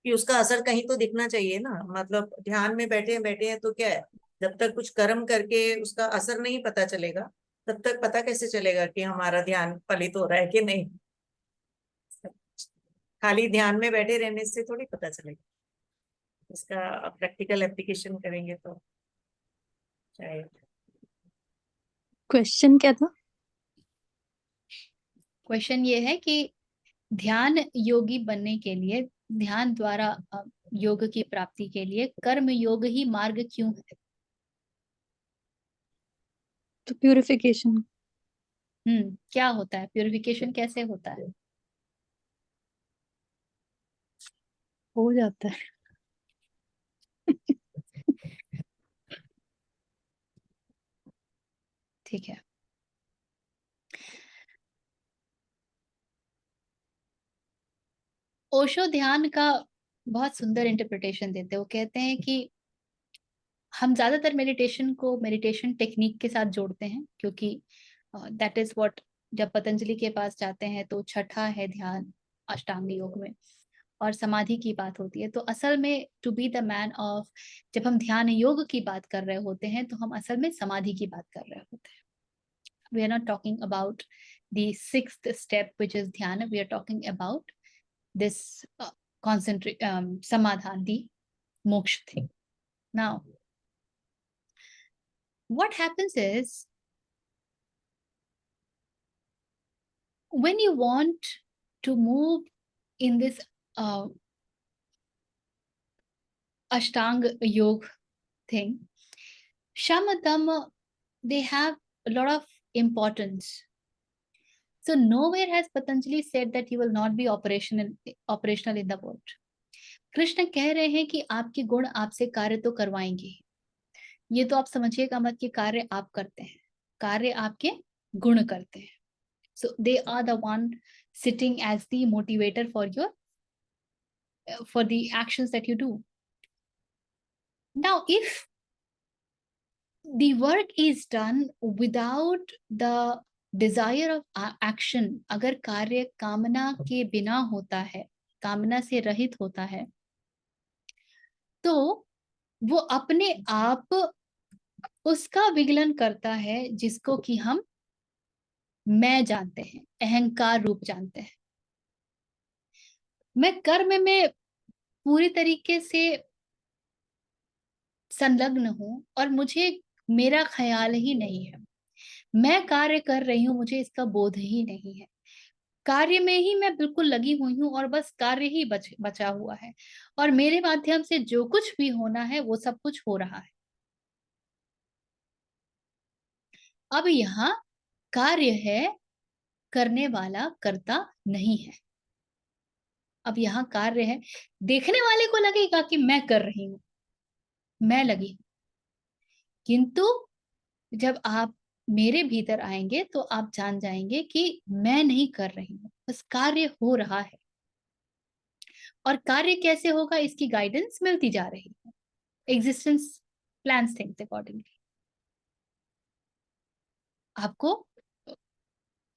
कि उसका असर कहीं तो दिखना चाहिए ना. मतलब ध्यान में बैठे हैं तो क्या है, जब तक कुछ कर्म करके उसका असर नहीं पता चलेगा, तब तक पता कैसे चलेगा कि हमारा ध्यान फलित हो रहा है कि नहीं? खाली ध्यान में बैठे रहने से थोड़ी पता चलेगा. इसका प्रैक्टिकल एप्लीकेशन करेंगे तो शायद. क्वेश्चन क्या था? क्वेश्चन ये है कि ध्यान योगी बनने के लिए, ध्यान द्वारा योग की प्राप्ति के लिए कर्म योग ही मार्ग क्यों है? तो प्यूरिफिकेशन. क्या होता है प्यूरिफिकेशन? कैसे होता है? हो जाता है. ठीक है. ओशो ध्यान का बहुत सुंदर इंटरप्रिटेशन देते हैं. वो कहते हैं कि हम ज्यादातर मेडिटेशन को मेडिटेशन टेक्निक के साथ जोड़ते हैं, क्योंकि दैट इज व्हाट, जब पतंजलि के पास जाते हैं तो छठा है ध्यान अष्टांग योग में, और समाधि की बात होती है. तो असल में to be the man of, जब हम ध्यान योग की बात कर रहे होते हैं तो हम असल में समाधि की बात कर रहे होते हैं. We are not talking about the sixth step, which is dhyana. We are talking about this samadhan, the moksha thing. Now, what happens is, when you want to move in this Ashtanga Yoga thing, Shama Dhamma, they have a lot of importance. So nowhere has Patanjali said that you will not be operational in the world. Krishna कह रहे हैं कि आपके गुण आपसे कार्य तो करवाएंगे. ये तो आप समझिएगा मत कि कार्य आप करते हैं, कार्य आपके गुण करते हैं. So they are the one sitting as the motivator for the actions that you do. Now, if the work is done without the desire of action, अगर कार्य कामना के बिना होता है, कामना से रहित होता है, तो वो अपने आप उसका विगलन करता है जिसको कि हम मैं जानते हैं, अहंकार रूप जानते हैं। मैं कर्म में पूरी तरीके से संलग्न हूं और मुझे मेरा ख्याल ही नहीं है, मैं कार्य कर रही हूं, मुझे इसका बोध ही नहीं है, कार्य में ही मैं बिल्कुल लगी हुई हूँ और बस कार्य ही बचा हुआ है और मेरे माध्यम से जो कुछ भी होना है वो सब कुछ हो रहा है। अब यहाँ कार्य है, करने वाला कर्ता नहीं है। अब यहाँ कार्य है, देखने वाले को लगेगा कि मैं कर रही हूं, मैं लगी हूं, किंतु जब आप मेरे भीतर आएंगे तो आप जान जाएंगे कि मैं नहीं कर रही हूं, बस कार्य हो रहा है। और कार्य कैसे होगा इसकी गाइडेंस मिलती जा रही है, एग्जिस्टेंस प्लान्स थिंग्स अकॉर्डिंगली। आपको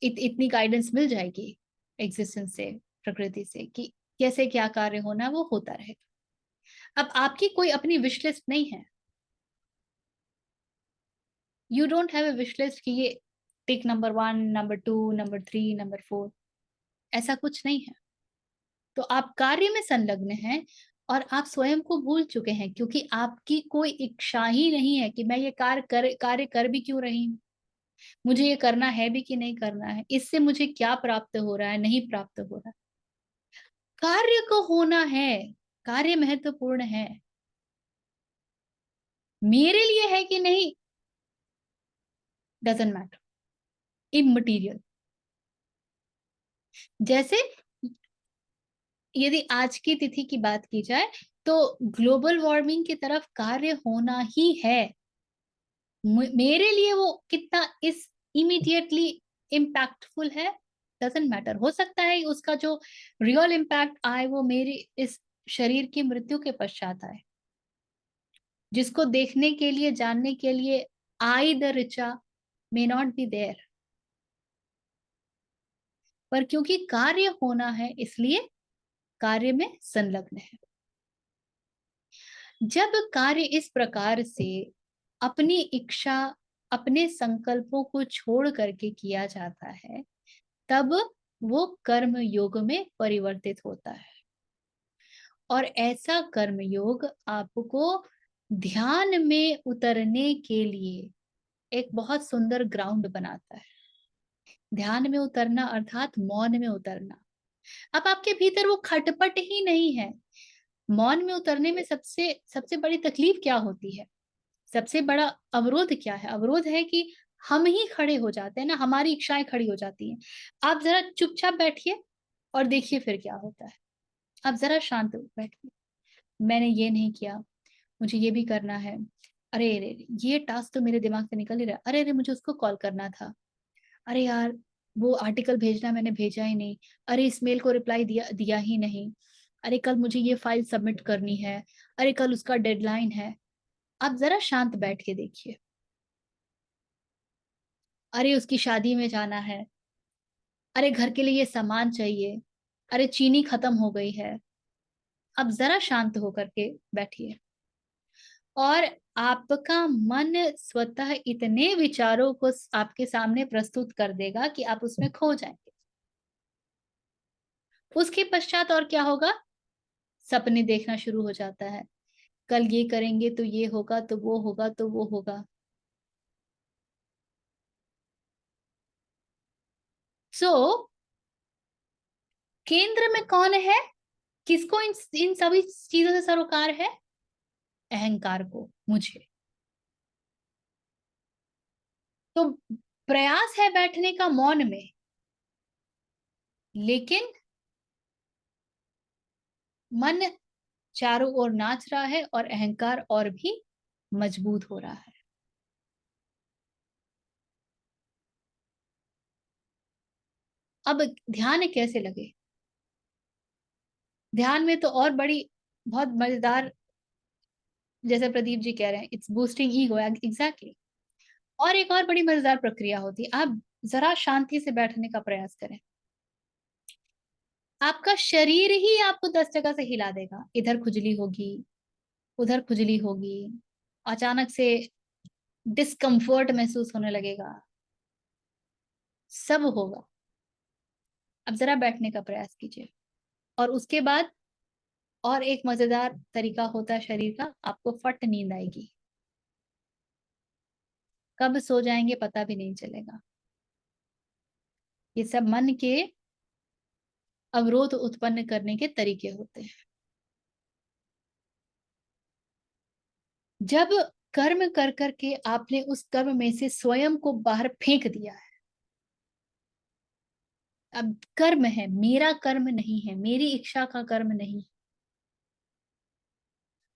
इतनी गाइडेंस मिल जाएगी एग्जिस्टेंस से, प्रकृति से, कि कैसे क्या कार्य होना वो होता रहेगा। अब आपकी कोई अपनी विश लिस्ट नहीं है, you don't have a wish list कि ये टिक नंबर 1, नंबर 2, नंबर 3, नंबर 4, ऐसा कुछ नहीं है। तो आप कार्य में संलग्न हैं और आप स्वयं को भूल चुके हैं, क्योंकि आपकी कोई इच्छा ही नहीं है कि मैं ये कार्य कर भी क्यों रही हूँ, मुझे ये करना है भी कि नहीं करना है, इससे मुझे क्या प्राप्त हो रहा है, नहीं प्राप्त हो रहा है। कार्य को होना है, कार्य महत्वपूर्ण है, मेरे लिए है कि नहीं डजंट मैटर, इममटीरियल। जैसे यदि आज की तिथि की बात की जाए तो ग्लोबल वार्मिंग की तरफ कार्य होना ही है, मेरे लिए वो कितना इस इमीडिएटली इम्पैक्टफुल है डजंट मैटर। हो सकता है उसका जो रियल इम्पैक्ट आए वो मेरी इस शरीर की मृत्यु के पश्चात आए, जिसको देखने के लिए, जानने के लिए आई द ऋचा मे नॉट बी देयर, पर क्योंकि कार्य होना है इसलिए कार्य में संलग्न है। जब कार्य इस प्रकार से अपनी इच्छा, अपने संकल्पों को छोड़ करके किया जाता है, तब वो कर्म योग में परिवर्तित होता है। और ऐसा कर्म योग आपको ध्यान में उतरने के लिए एक बहुत सुंदर ग्राउंड बनाता है। ध्यान में उतरना अर्थात मौन में उतरना। अब आपके भीतर वो खटपट ही नहीं है। मौन में उतरने में सबसे सबसे बड़ी तकलीफ क्या होती है, सबसे बड़ा अवरोध क्या है? अवरोध है कि हम ही खड़े हो जाते हैं ना, हमारी इच्छाएं खड़ी हो जाती हैं। आप जरा चुपचाप बैठिए और देखिए फिर क्या होता है। आप जरा शांत बैठिए, मैंने ये नहीं किया, मुझे ये भी करना है, अरे अरे ये टास्क तो मेरे दिमाग से निकल ही रहा है, अरे अरे मुझे उसको कॉल करना था, अरे यार वो आर्टिकल भेजना मैंने भेजा ही नहीं, अरे इस मेल को रिप्लाई दिया दिया ही नहीं, अरे कल मुझे ये फाइल सबमिट करनी है, अरे कल उसका डेडलाइन है। आप जरा शांत बैठ के देखिए, अरे उसकी शादी में जाना है, अरे घर के लिए ये सामान चाहिए, अरे चीनी खत्म हो गई है। अब जरा शांत होकर के बैठिए और आपका मन स्वतः इतने विचारों को आपके सामने प्रस्तुत कर देगा कि आप उसमें खो जाएंगे। उसके पश्चात और क्या होगा, सपने देखना शुरू हो जाता है, कल ये करेंगे तो ये होगा, तो वो होगा, तो वो होगा। सो केंद्र में कौन है, किसको इन सभी चीजों से सरोकार है? अहंकार को, मुझे। तो प्रयास है बैठने का मौन में, लेकिन मन चारों ओर नाच रहा है और अहंकार और भी मजबूत हो रहा है। अब ध्यान कैसे लगे? ध्यान में तो और बड़ी बहुत मजेदार जैसे प्रदीप जी कह रहे हैं, इट्स बूस्टिंग ईगो, एग्जैक्टली। और एक और बड़ी मजेदार प्रक्रिया होती है, आप जरा शांति से बैठने का प्रयास करें, आपका शरीर ही आपको 10 जगह से हिला देगा। इधर खुजली होगी, उधर खुजली होगी, अचानक से डिस्कम्फर्ट महसूस होने लगेगा, सब होगा। अब जरा बैठने का प्रयास कीजिए। और उसके बाद और एक मजेदार तरीका होता है शरीर का, आपको फट नींद आएगी, कब सो जाएंगे पता भी नहीं चलेगा। ये सब मन के अवरोध उत्पन्न करने के तरीके होते हैं। जब कर्म कर करके आपने उस कर्म में से स्वयं को बाहर फेंक दिया है, अब कर्म है, मेरा कर्म नहीं है, मेरी इच्छा का कर्म नहीं,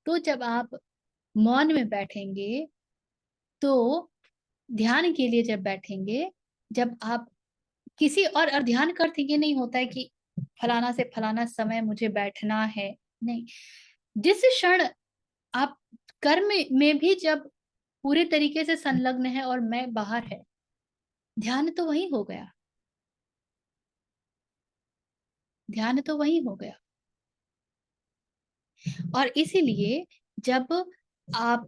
तो जब आप मौन में बैठेंगे, तो ध्यान के लिए जब बैठेंगे, जब आप किसी और ध्यान का अर्थ ये नहीं होता है कि फलाना से फलाना समय मुझे बैठना है, नहीं। जिस क्षण आप कर्म में भी जब पूरे तरीके से संलग्न है और मैं बाहर है, ध्यान तो वही हो गया, ध्यान तो वही हो गया। और इसीलिए जब आप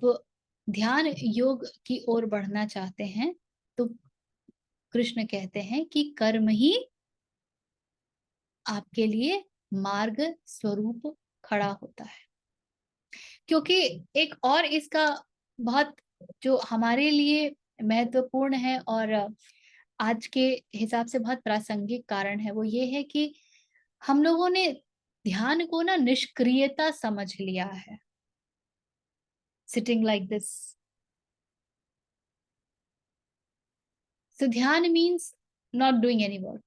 ध्यान योग की ओर बढ़ना चाहते हैं, तो कृष्ण कहते हैं कि कर्म ही आपके लिए मार्ग स्वरूप खड़ा होता है। क्योंकि एक और इसका बहुत जो हमारे लिए महत्वपूर्ण है और आज के हिसाब से बहुत प्रासंगिक कारण है, वो ये है कि हम लोगों ने ध्यान को ना निष्क्रियता समझ लिया है, सिटिंग लाइक दिस। सो ध्यान means not doing any work.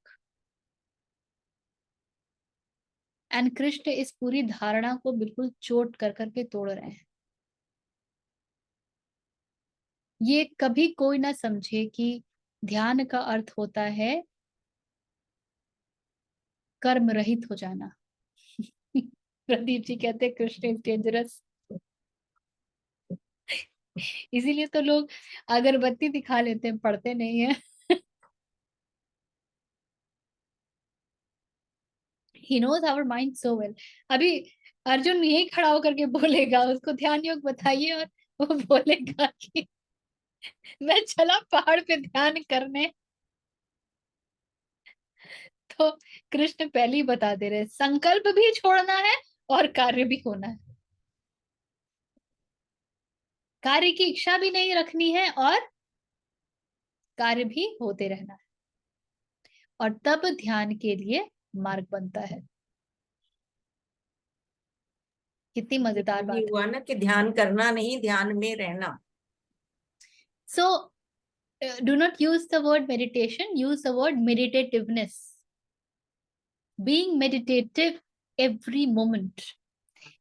And Krishna इस पूरी धारणा को बिल्कुल चोट कर करके तोड़ रहे हैं। ये कभी कोई ना समझे कि ध्यान का अर्थ होता है कर्म रहित हो जाना। प्रदीप जी कहते हैं कृष्ण इज डेंजरस। इसीलिए तो लोग अगरबत्ती दिखा लेते हैं, पढ़ते नहीं है। He knows our mind so well. अभी अर्जुन यही खड़ा होकर के बोलेगा, उसको ध्यान योग बताइए, और वो बोलेगा कि मैं चला पहाड़ पे ध्यान करने। तो कृष्ण पहले ही बता दे रहे, संकल्प भी छोड़ना है और कार्य भी होना है, कार्य की इच्छा भी नहीं रखनी है और कार्य भी होते रहना है, और तब ध्यान के लिए मार्ग बनता है। कितनी मजेदार बात ये है। हुआ ना कि ध्यान करना नहीं, ध्यान में रहना। So do not use the word meditation, use the word meditativeness. Being meditative every moment.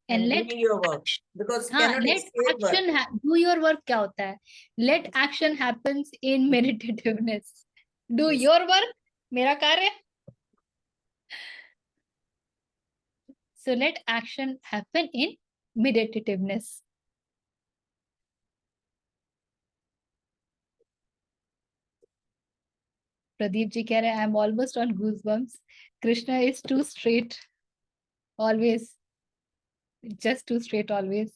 And let doing your work, because हाँ, cannot let escape work. action do your work क्या होता है? Let action happens in meditativeness. Do Yes. your work, मेरा कार्य। So let action happen in meditativeness. Pradeep ji कह रहे हैं, I am almost on goosebumps. Krishna is too straight, always, just too straight always.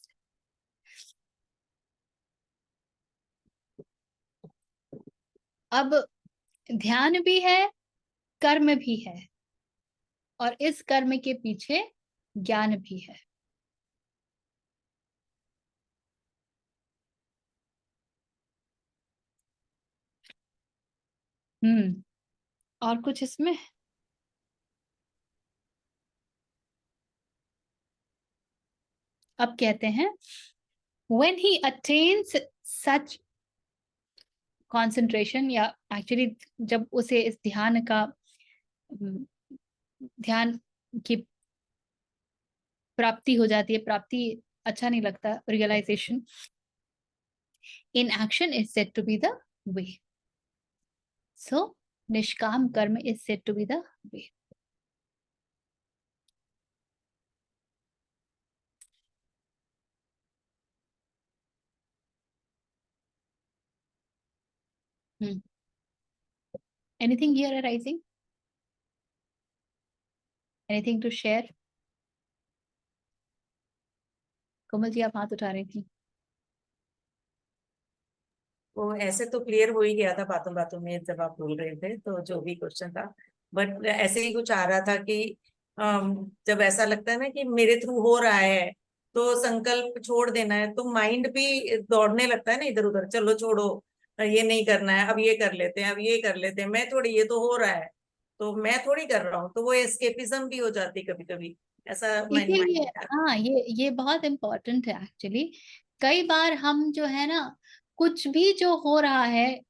अब ध्यान भी है, कर्म भी है, और इस कर्म के पीछे ज्ञान भी है। और कुछ इसमें? अब कहते हैं, when he attains such concentration, या एक्चुअली जब उसे इस ध्यान का ध्यान की प्राप्ति हो जाती है, प्राप्ति अच्छा नहीं लगता, realisation, in action is said to be the way. So निष्काम कर्म is said to be the way. Anything here arising? Anything to share? Komal ji आप हाथ उठा रही थी। वो ऐसे तो क्लियर हो ही गया था बातों बातों में जब आप बोल रहे थे, तो जो भी क्वेश्चन था, बट ऐसे ही कुछ आ रहा था कि जब ऐसा लगता है ना कि मेरे थ्रू हो रहा है, तो संकल्प छोड़ देना है, तो माइंड भी दौड़ने लगता है ना इधर उधर, चलो छोड़ो, ये नहीं करना है, अब ये कर लेते हैं, अब ये कर लेते हैं, मैं थोड़ी, ये तो हो रहा है तो मैं थोड़ी कर रहा हूँ, तो वो एस्केपिज्म भी हो जाती कभी कभी, ऐसा देखिए ये, माइंड। हाँ ये बहुत इम्पोर्टेंट है एक्चुअली। कई बार हम जो है ना, कुछ भी जो हो रहा है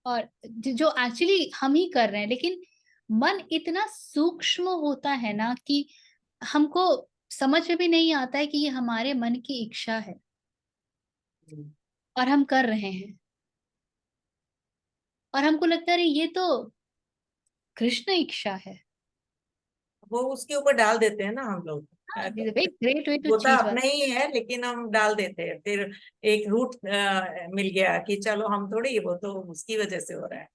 और जो एक्चुअली हम ही कर रहे हैं, लेकिन मन इतना सूक्ष्म होता है ना कि हमको समझ में भी नहीं आता है कि ये हमारे मन की इच्छा है और हम कर रहे हैं, और हमको लगता है अरे ये तो कृष्ण इच्छा है। वो उसके ऊपर डाल देते हैं ना हम लोग, ग्रेट वे टू होता चीज अपना ही है, लेकिन हम डाल देते हैं, फिर एक रूट मिल गया कि चलो हम थोड़ी, वो तो उसकी वजह से हो रहा है।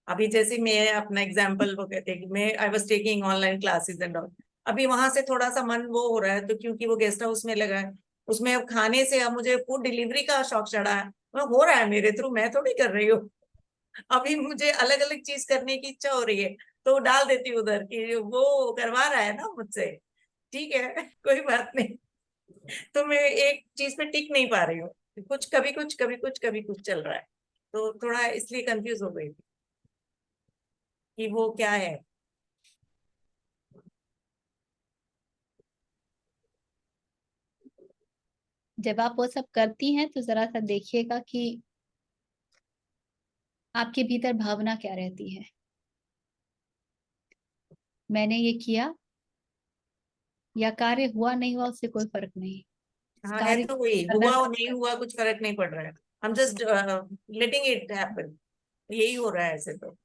अभी जैसे मैं अपना एग्जांपल वो कहते हैं कि मैं I was taking online classes and all, अभी वहां से थोड़ा सा मन वो हो रहा है, तो क्योंकि वो गेस्ट हाउस में लगा है, उसमें अब खाने से अब मुझे फूड डिलीवरी का शौक चढ़ा है, वो हो रहा है मेरे थ्रू, मैं थोड़ी कर रही हूँ। अभी मुझे अलग अलग चीज करने की इच्छा हो रही है, तो डाल देती हूँ उधर कि वो करवा रहा है ना मुझसे, ठीक है कोई बात नहीं। तो मैं एक चीज पे टिक नहीं पा रही हूँ, कुछ कभी कुछ कभी कुछ कभी कुछ चल रहा है, तो थोड़ा इसलिए कंफ्यूज हो गई थी कि वो क्या है। जब आप वो सब करती हैं तो जरा सा देखिएगा कि आपके भीतर भावना क्या रहती है। मैंने ये किया या कार्य हुआ नहीं हुआ उससे कोई फर्क नहीं, हाँ है कार्य तो वही, करना हुआ और नहीं पड़ता है। हुआ कुछ फर्क नहीं पड़ रहा है, हम जस्ट लेटिंग इट हैपन, यही हो रहा है ऐसे तो।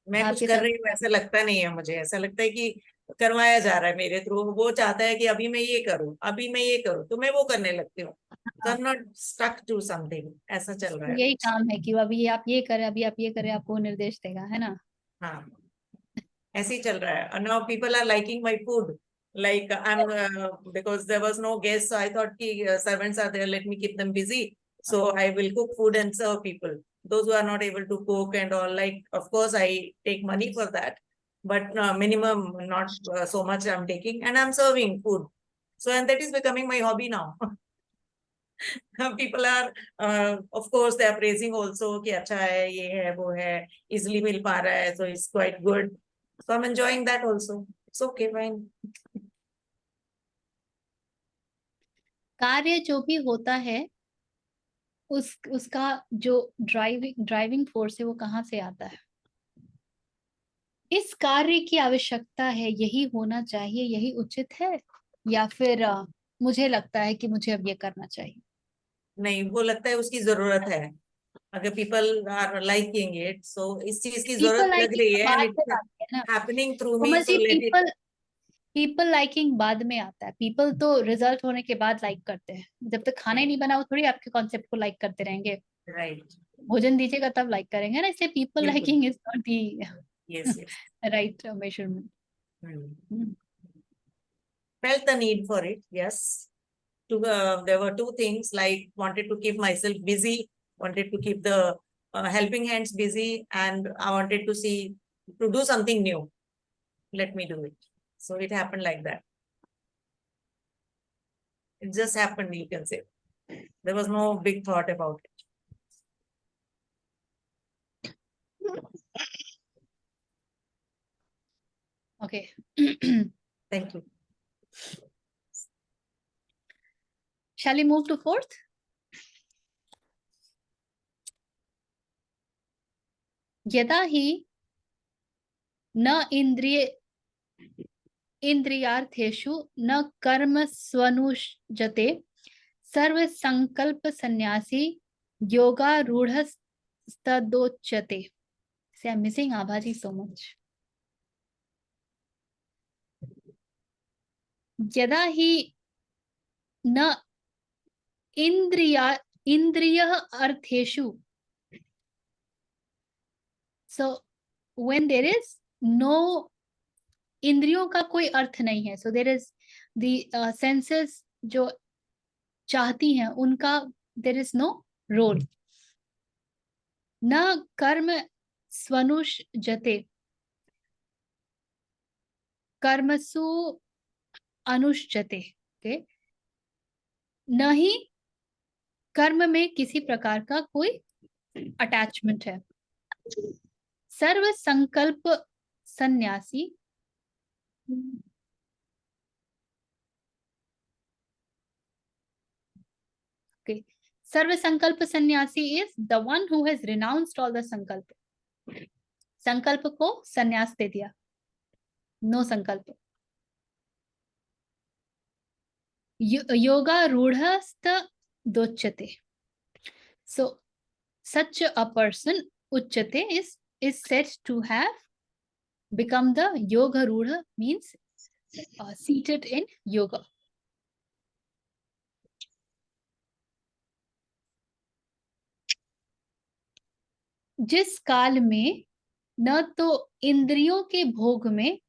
मैं कुछ आपके कर साथ रही हूँ ऐसा लगता नहीं है मुझे, ऐसा लगता है कि करवाया जा रहा है मेरे थ्रू, वो चाहता है कि अभी मैं ये करूँ, अभी मैं ये करूँ, तो मैं वो करने लगती हूँ, तो I am not stuck to something, ऐसा चल रहा है यही कुछ। काम है कि अभी आप ये करें, अभी आप ये करें, आपको निर्देश देगा, है ना। हाँ ऐसे ही चल रहा है, and now people are liking my food, like I'm because there was no guest, so I thought ki servants are there, let me keep them busy, so I will cook food and serve people, those who are not able to cook and all, like of course I take money for that, but minimum, not so much I'm taking, and I'm serving food, so and that is becoming my hobby now. people are of course they are praising also कि अच्छा है, ये है वो है, easily मिल पा रहा है, so it's quite good, so I'm enjoying that also, it's okay fine. कार्य जो भी होता है उसका जो ड्राइविंग फोर्स है वो कहाँ से आता है। इस कार्य की आवश्यकता है, यही होना चाहिए, यही उचित है, या फिर मुझे लगता है कि मुझे अब ये करना चाहिए। नहीं, वो लगता है उसकी जरूरत है, अगर पीपल आर लाइकिंग इट, सो इस चीज की पीपल जरूरत लग लाइकिंग रही तो है, एंड बाद में इट्स आती है ना हैपनिंग थ्रू मी, कोमल सो ji. Let it. People liking बाद में आता है, पीपल तो रिजल्ट होने के बाद लाइक करते हैं, जब तक खाना ही नहीं बना वो थोड़ी आपके कॉन्सेप्ट को लाइक करते रहेंगे। राइट, भोजन दीजिएगा तब लाइक करेंगे ना, इसलिए पीपल बिल्कुल, liking is not the yes yes, right measurement. felt the need for it, yes, to there were two things, like wanted to keep myself busy, wanted to keep the helping hands busy, and I wanted to see, to do something new, let me do it, so it happened like that, it just happened, you can say, there was no big thought about it. Okay. Thank you. Shall we move to fourth? यदा ही न इंद्रियार्थेषु न कर्म स्वनुजते सर्व संकल्प संन्यासी योगारूढ़स्तदोच्यते। See, I'm missing Abhaji so much. यदा ही न इंद्रियः अर्थेषु. So when there is no, इंद्रियों का कोई अर्थ नहीं है, so there is the senses जो चाहती हैं उनका there is no role. न कर्म स्वनुष्जते, कर्मसु अनुष्जते. okay? न ही कर्म में किसी प्रकार का कोई अटैचमेंट है. सर्व संकल्प सन्यासी, okay. सर्व संकल्प सन्यासी is the one who has renounced all the संकल्प. संकल्प को सन्यास दे दिया, नो संकल्प. Yoga रूढ़स्थ दोच्यते. So such a person, uchyate, is said to have become the yoga rudha, means seated in yoga. जिस काल में न तो इंद्रियों के भोग में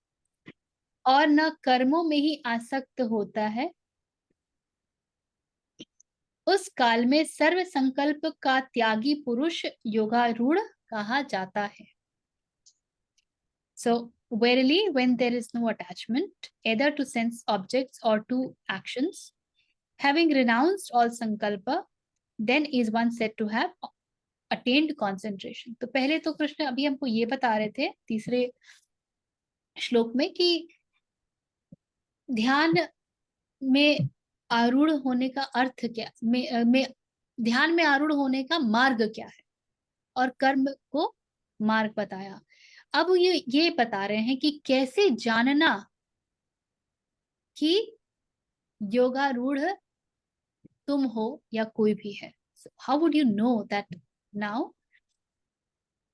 और न कर्मों में ही आसक्त होता है, उस काल में सर्व संकल्प का त्यागी पुरुष योगारूढ़ कहा जाता है. So verily, when there is no attachment either to sense objects or to actions, having renounced all sankalpa, then is one said to have attained concentration. तो पहले तो कृष्ण अभी हमको ये बता रहे थे तीसरे श्लोक में कि ध्यान में आरूढ़ होने का अर्थ क्या, में ध्यान में आरूढ़ होने का मार्ग क्या है, और कर्म को मार्ग बताया. अब ये बता रहे हैं कि कैसे जानना कि योगारूढ़ तुम हो या कोई भी है. So how would you know that now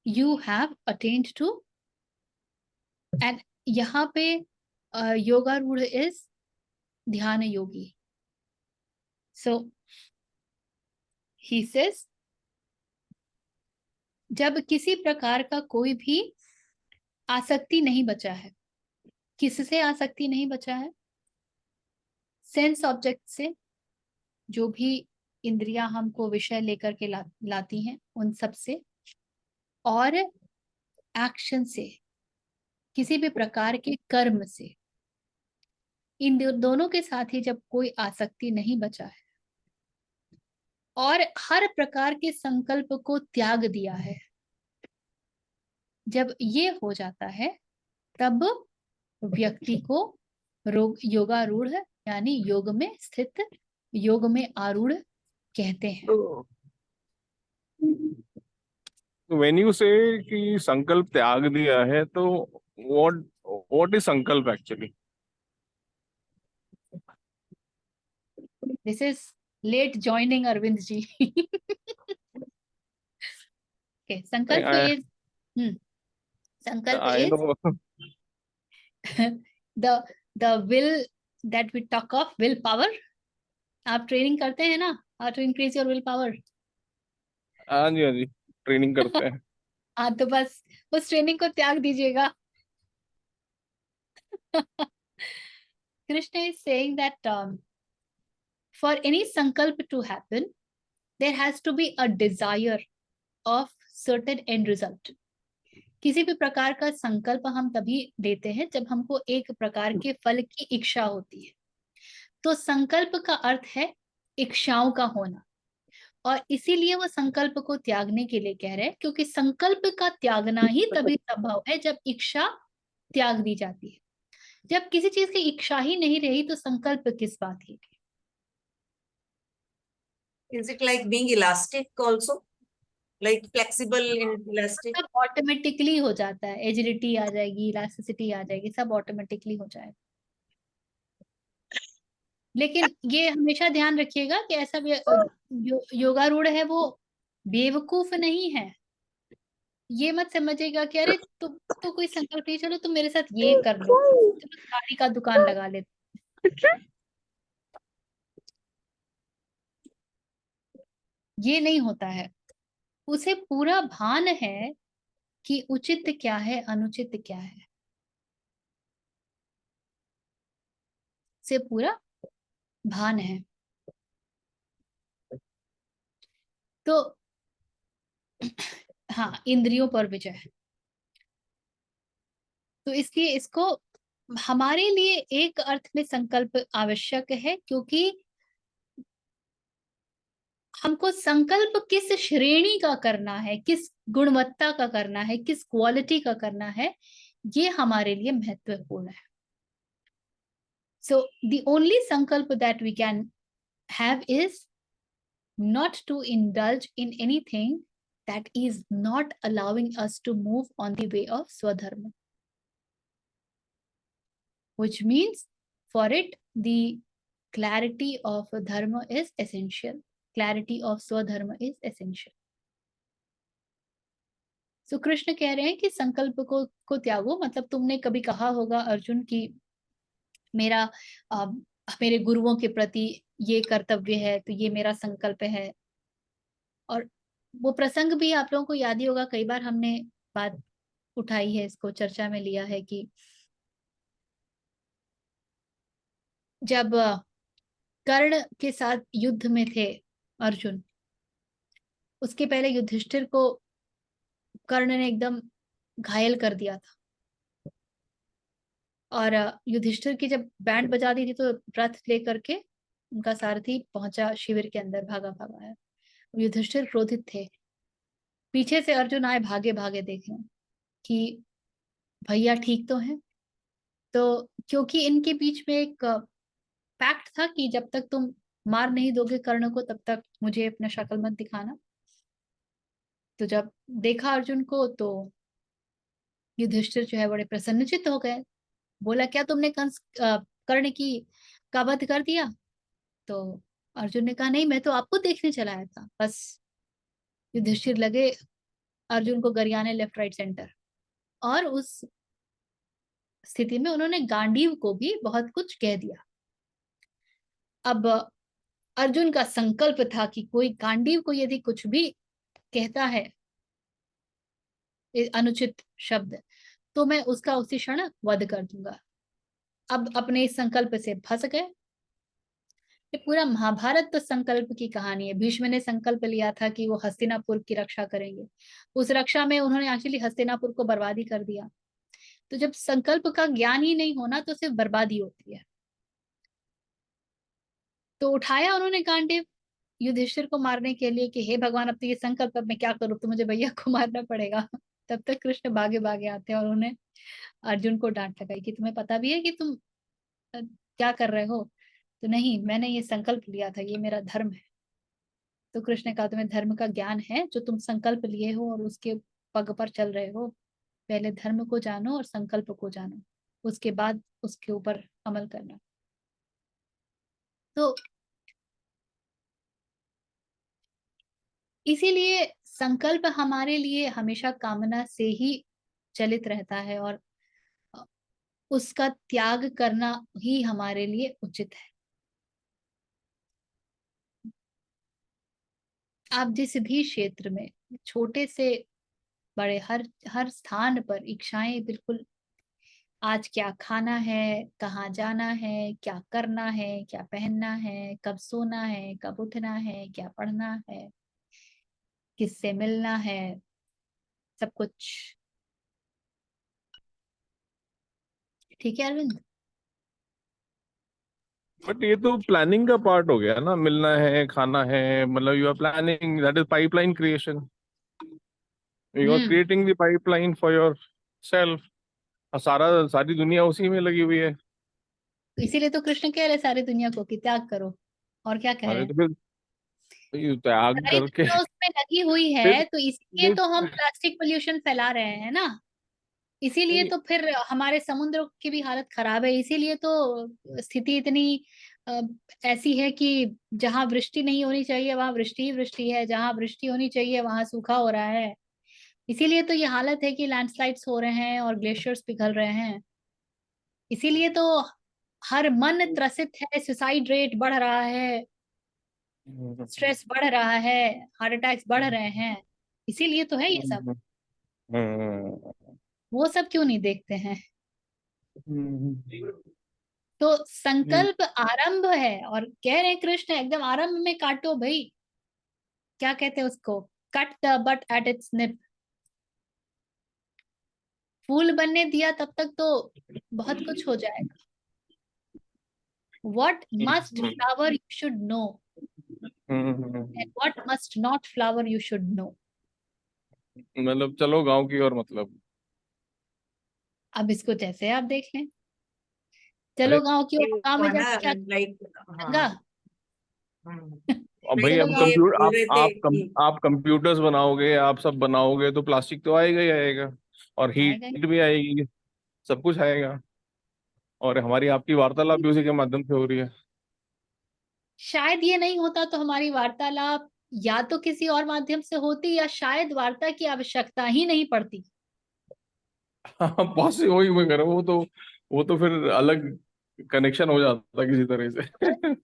you have attained to, and यहाँ पे योगारूढ़ is ध्यान योगी. So he says, जब किसी प्रकार का कोई भी आसक्ति नहीं बचा है. किससे आसक्ति नहीं बचा है? सेंस ऑब्जेक्ट से, जो भी इंद्रियां हमको विषय लेकर के लाती हैं उन सब से, और एक्शन से, किसी भी प्रकार के कर्म से. इन दोनों के साथ ही जब कोई आसक्ति नहीं बचा है और हर प्रकार के संकल्प को त्याग दिया है, जब ये हो जाता है तब व्यक्ति को योगारूढ़ यानी योग में स्थित, योग में आरूढ़ कहते हैं. When you say कि संकल्प त्याग दिया है, तो what is संकल्प actually? This is late joining Arvind ji. Okay, संकल्प is संकल्प is the will that we talk of, will power. आप ट्रेनिंग करते हैं ना, how to increase your will power. हाँ जी ट्रेनिंग करते हैं. हाँ, तो बस उस ट्रेनिंग को त्याग दीजिएगा. Krishna is saying that for any sankalp to happen, there has to be a desire of certain end result. किसी भी प्रकार का संकल्प हम तभी देते हैं जब हमको एक प्रकार के फल की इच्छा होती है. तो संकल्प का अर्थ है इच्छाओं का होना, और इसीलिए वो संकल्प को त्यागने के लिए कह रहे हैं, क्योंकि संकल्प का त्यागना ही तभी संभव है जब इच्छा त्याग दी जाती है. जब किसी चीज की इच्छा ही नहीं रही तो संकल्प किस बात की. Is it like being elastic also? Like flexible and elastic? सब ऑटोमेटिकली हो जाता है, एजिलिटी आ जाएगी, इलास्टिसिटी आ जाएगी, सब ऑटोमेटिकली हो जाएगा. लेकिन ये हमेशा ध्यान रखिएगा कि ऐसा योगारूढ़ है वो बेवकूफ नहीं है. ये मत समझिएगा कि अरे तो कोई संकल्प नहीं, चलो तुम मेरे साथ ये कर लो, चलो साड़ी का दुकान लगा लेते. ये नहीं होता है। उसे पूरा भान है कि उचित क्या है, अनुचित क्या है, से पूरा भान है। तो हाँ, इंद्रियों पर विजय। तो इसलिए इसको हमारे लिए एक अर्थ में संकल्प आवश्यक है, क्योंकि हमको संकल्प किस श्रेणी का करना है, किस गुणवत्ता का करना है, किस क्वालिटी का करना है, ये हमारे लिए महत्वपूर्ण है। सो द ओनली संकल्प that we can have is not to indulge in anything that is not allowing us to move on the way of Swadharma, which means for it the clarity of dharma is essential, clarity of Swadharma is essential. So Krishna कह रहे हैं कि संकल्प को त्यागो। मतलब तुमने कभी कहा होगा अर्जुन की मेरा मेरे गुरुओं के प्रति ये कर्तव्य है, तो ये मेरा संकल्प है। और वो प्रसंग भी आप लोगों को याद ही होगा, कई बार हमने बात उठाई है, इसको चर्चा में लिया है कि जब कर्ण के साथ युद्ध में थे अर्जुन, उसके पहले युधिष्ठिर को कर्ण ने एकदम घायल कर दिया था। और युधिष्ठिर की जब बैंड बजा दी थी तो रथ लेकर के उनका सारथी पहुंचा शिविर के अंदर, भागा भागा है। युधिष्ठिर क्रोधित थे। पीछे से अर्जुन आए भागे भागे, देखे कि भैया ठीक तो हैं। तो क्योंकि इनके बीच में एक पैक्ट था कि जब तक तुम मार नहीं दोगे कर्ण को तब तक मुझे अपना शक्ल मत दिखाना। तो जब देखा अर्जुन को तो युधिष्ठिर जो है बड़े प्रसन्नचित्त हो गए। बोला क्या तुमने कर्ण की का वध कर दिया? तो अर्जुन ने कहा नहीं, मैं तो आपको देखने चला आया था बस। युधिष्ठिर लगे अर्जुन को गरियाने लेफ्ट राइट सेंटर। और उस स्थिति में उन्होंने गांडीव को भी बहुत कुछ कह दिया। अब अर्जुन का संकल्प था कि कोई गांडीव को यदि कुछ भी कहता है अनुचित शब्द, तो मैं उसका उसी क्षण वध कर दूंगा। अब अपने इस संकल्प से फंस गए। ये पूरा महाभारत तो संकल्प की कहानी है। भीष्म ने संकल्प लिया था कि वो हस्तिनापुर की रक्षा करेंगे, उस रक्षा में उन्होंने एक्चुअली हस्तिनापुर को बर्बादी कर दिया। तो जब संकल्प का ज्ञान ही नहीं होना तो सिर्फ बर्बादी होती है। तो उठाया उन्होंने गांडीव युधिष्ठिर को मारने के लिए कि हे भगवान, अब तो ये संकल्प, अब मैं क्या करूं, तो मुझे भैया को मारना पड़ेगा। तब तक कृष्ण भागे भागे आते हैं और उन्हें अर्जुन को डांट लगाई कि तुम्हें पता भी है कि तुम क्या कर रहे हो? तो नहीं, मैंने ये संकल्प लिया था, ये मेरा धर्म है। तो कृष्ण ने कहा तुम्हें धर्म का ज्ञान है जो तुम संकल्प लिए हो और उसके पग पर चल रहे हो? पहले धर्म को जानो और संकल्प को जानो, उसके बाद उसके ऊपर अमल करना। तो इसीलिए संकल्प हमारे लिए हमेशा कामना से ही चलित रहता है और उसका त्याग करना ही हमारे लिए उचित है। आप जिस भी क्षेत्र में, छोटे से बड़े, हर स्थान पर इच्छाएं बिल्कुल, आज क्या खाना है, कहाँ जाना है, क्या करना है, क्या पहनना है, कब सोना है, कब उठना है, क्या पढ़ना है, किससे मिलना है, सब कुछ। ठीक है अरविंद? बट ये तो प्लानिंग का पार्ट हो गया ना, मिलना है, खाना है, मतलब you are planning, that is pipeline creation. You are creating the pipeline for yourself. सारी दुनिया उसी में लगी हुई है। इसीलिए तो कृष्ण कह रहे सारी दुनिया को कि त्याग करो। और क्या कह रहे अरे हैं? तो फिर ये त्याग सारी करके दुनिया उसमें लगी हुई फिर है, तो इसीलिए नहीं, तो हम प्लास्टिक पोल्यूशन फैला रहे हैं ना। इसीलिए नहीं, तो फिर हमारे समुद्र की भी हालत खराब है। इसीलिए तो स्थिति इतनी अ, ऐसी है कि जहां वृष्टि नहीं होनी चाहिए वहां वृष्टि ही वृष्टि है, जहां वृष्टि होनी चाहिए वहां सूखा हो रहा है। इसीलिए तो ये हालत है कि लैंडस्लाइड्स हो रहे हैं और ग्लेशियर्स पिघल रहे हैं। इसीलिए तो हर मन त्रसित है, सुसाइड रेट बढ़ रहा है। स्ट्रेस बढ़ रहा है, हार्ट अटैक्स बढ़ रहे हैं, इसीलिए तो है ये सब। वो सब क्यों नहीं देखते हैं? तो संकल्प आरंभ है, और कह रहे हैं कृष्ण एकदम आरंभ में काटो भाई, क्या कहते हैं उसको, cut the bud at its nip. फूल बनने दिया तब तक तो बहुत कुछ हो जाएगा। what must flower you should know and what must not flower you should know। मतलब चलो गांव की ओर, मतलब अब इसको जैसे आप देख लें, अरे चलो गांव की ओर, गांव में ना जाके क्या लाइक करेगा? अब भाई नहीं, हम तो ये कंप्यूटर बोल रहे थे कि आप कंप्यूटर्स बनाओगे, आप सब बनाओगे तो प्लास्टिक तो आएगा ही आएगा, और आएगा ही। हीट भी आएगी, सब कुछ आएगा। और हमारी आपकी वार्तालाप भी उसी के माध्यम से हो रही है। शायद ये नहीं होता तो हमारी वार्तालाप या तो किसी और माध्यम से होती, या शायद वार्ता की आवश्यकता ही नहीं पड़ती। पॉसिबल, वही मैं कह रहा हूँ, वो तो फिर अलग कनेक्शन हो जाता किसी तरह से।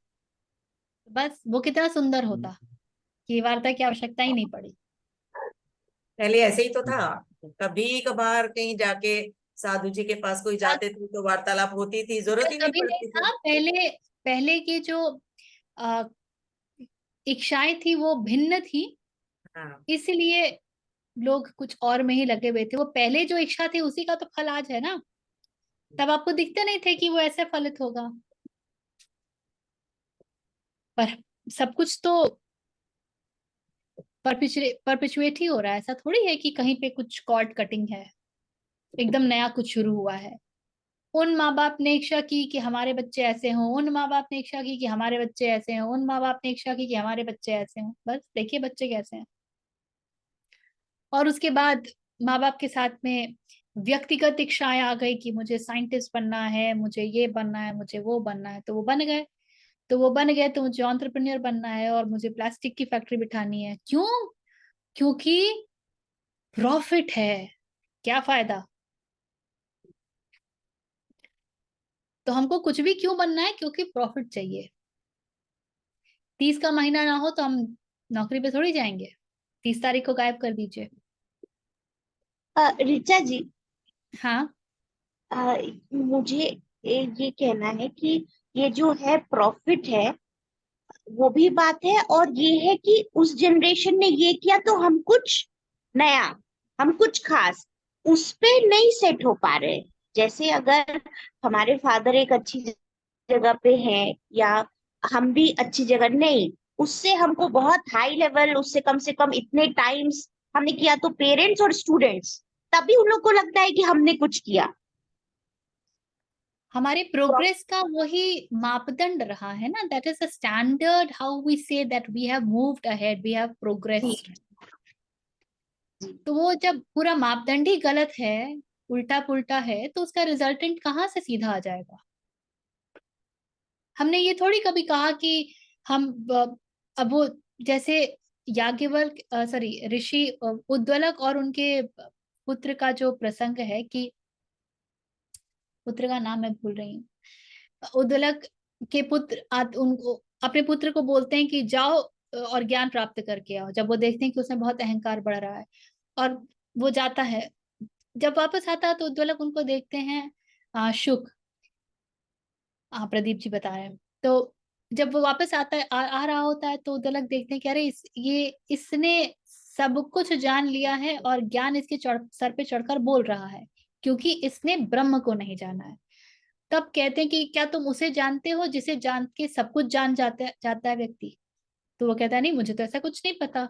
बस वो कितना सुंदर होता कि वार्ता की आवश्यकता ही नहीं पड़ी। पहले ऐसे ही तो था, कभी कभार कहीं जाके साधु जी के पास कोई जाते थे तो वार्तालाप होती थी, जरूरत ही नहीं कभी नहीं पड़ती थी। था। पहले पहले की जो अ, इच्छाएं थी वो भिन्न थी, हाँ, इसलिए लोग कुछ और में ही लगे हुए थे। वो पहले जो इच्छा थी उसी का तो फल आज है ना। तब आपको दिखते नहीं थे कि वो ऐसे फलित होगा। पर सब कुछ तो परपिचुएट ही हो रहा है। ऐसा थोड़ी है कि कहीं पे कुछ कॉर्ड कटिंग है, एकदम नया कुछ शुरू हुआ है। उन माँ बाप ने इच्छा की कि हमारे बच्चे ऐसे हों, उन माँ बाप ने इच्छा की कि हमारे बच्चे ऐसे हों, उन माँ बाप ने इच्छा की कि हमारे बच्चे ऐसे हों। बस देखिए बच्चे कैसे हैं। और उसके बाद माँ बाप के साथ में व्यक्तिगत इच्छाएं आ गई कि मुझे साइंटिस्ट बनना है, मुझे ये बनना है, मुझे वो बनना है, तो वो बन गए। तो वो बन गए तो मुझे एंटरप्रेन्योर बनना है और मुझे प्लास्टिक की फैक्ट्री बिठानी है। क्यों? क्योंकि प्रॉफिट है। क्या फायदा? तो हमको कुछ भी क्यों बनना है? क्योंकि प्रॉफिट चाहिए। 30 का महीना ना हो तो हम नौकरी पे थोड़ी जाएंगे। 30 तारीख को गायब कर दीजिए। ऋचा जी, हाँ। अ, मुझे ये कहना है कि ये जो है प्रॉफिट है वो भी बात है, और ये है कि उस जनरेशन ने ये किया तो हम कुछ नया, हम कुछ खास उस पे नहीं सेट हो पा रहे। जैसे अगर हमारे फादर एक अच्छी जगह पे हैं या हम भी अच्छी जगह नहीं, उससे हमको बहुत हाई लेवल, उससे कम से कम इतने टाइम्स हमने किया तो पेरेंट्स और स्टूडेंट्स तभी उन लोग को लगता है कि हमने कुछ किया। हमारे प्रोग्रेस का वही मापदंड रहा है ना। That is a standard how we say that we have moved ahead, we have progressed. तो वो जब पूरा मापदंड ही गलत है, उल्टा पुल्टा है, तो उसका रिजल्टेंट कहाँ से सीधा आ जाएगा? हमने ये थोड़ी कभी कहा कि हम अब वो जैसे याज्ञवल्क, सॉरी, ऋषि उद्वलक और उनके पुत्र का जो प्रसंग है कि पुत्र का नाम मैं भूल रही हूँ। उद्वलक के पुत्र उनको अपने पुत्र को बोलते हैं कि जाओ और ज्ञान प्राप्त करके आओ, जब वो देखते हैं कि उसमें बहुत अहंकार बढ़ रहा है। और वो जाता है, जब वापस आता है तो उद्वलक उनको देखते हैं, शुक, प्रदीप जी बता रहे हैं। तो जब वो वापस आता है, आ रहा होता है, तो उद्वलक देखते हैं कि अरे इसने सब कुछ जान लिया है और ज्ञान इसके सर पे चढ़कर बोल रहा है, क्योंकि इसने ब्रह्म को नहीं जाना है। तब कहते हैं कि क्या तुम उसे जानते हो जिसे जान के सब कुछ जान जाता है व्यक्ति? तो वो कहता है नहीं, मुझे तो ऐसा कुछ नहीं पता।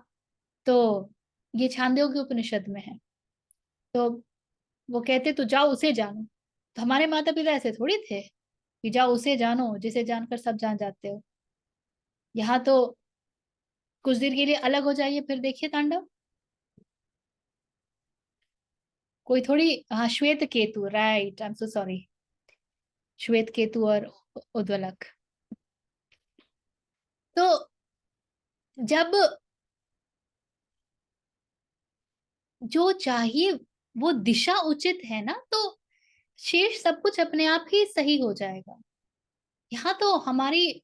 तो ये छांदोग्य उपनिषद में है। तो वो कहते तो जाओ उसे जानो। तो हमारे माता पिता ऐसे थोड़ी थे कि जाओ उसे जानो जिसे जानकर सब जान जाते हो। यहाँ तो कुछ देर के लिए अलग हो जाइए, फिर देखिए तांडव। कोई थोड़ी, हाँ, श्वेत Ketu, right, I am so sorry, श्वेत केतु और उद्वलक। तो जब जो चाहिए वो दिशा उचित है ना, तो शेष सब कुछ अपने आप ही सही हो जाएगा। यहाँ तो हमारी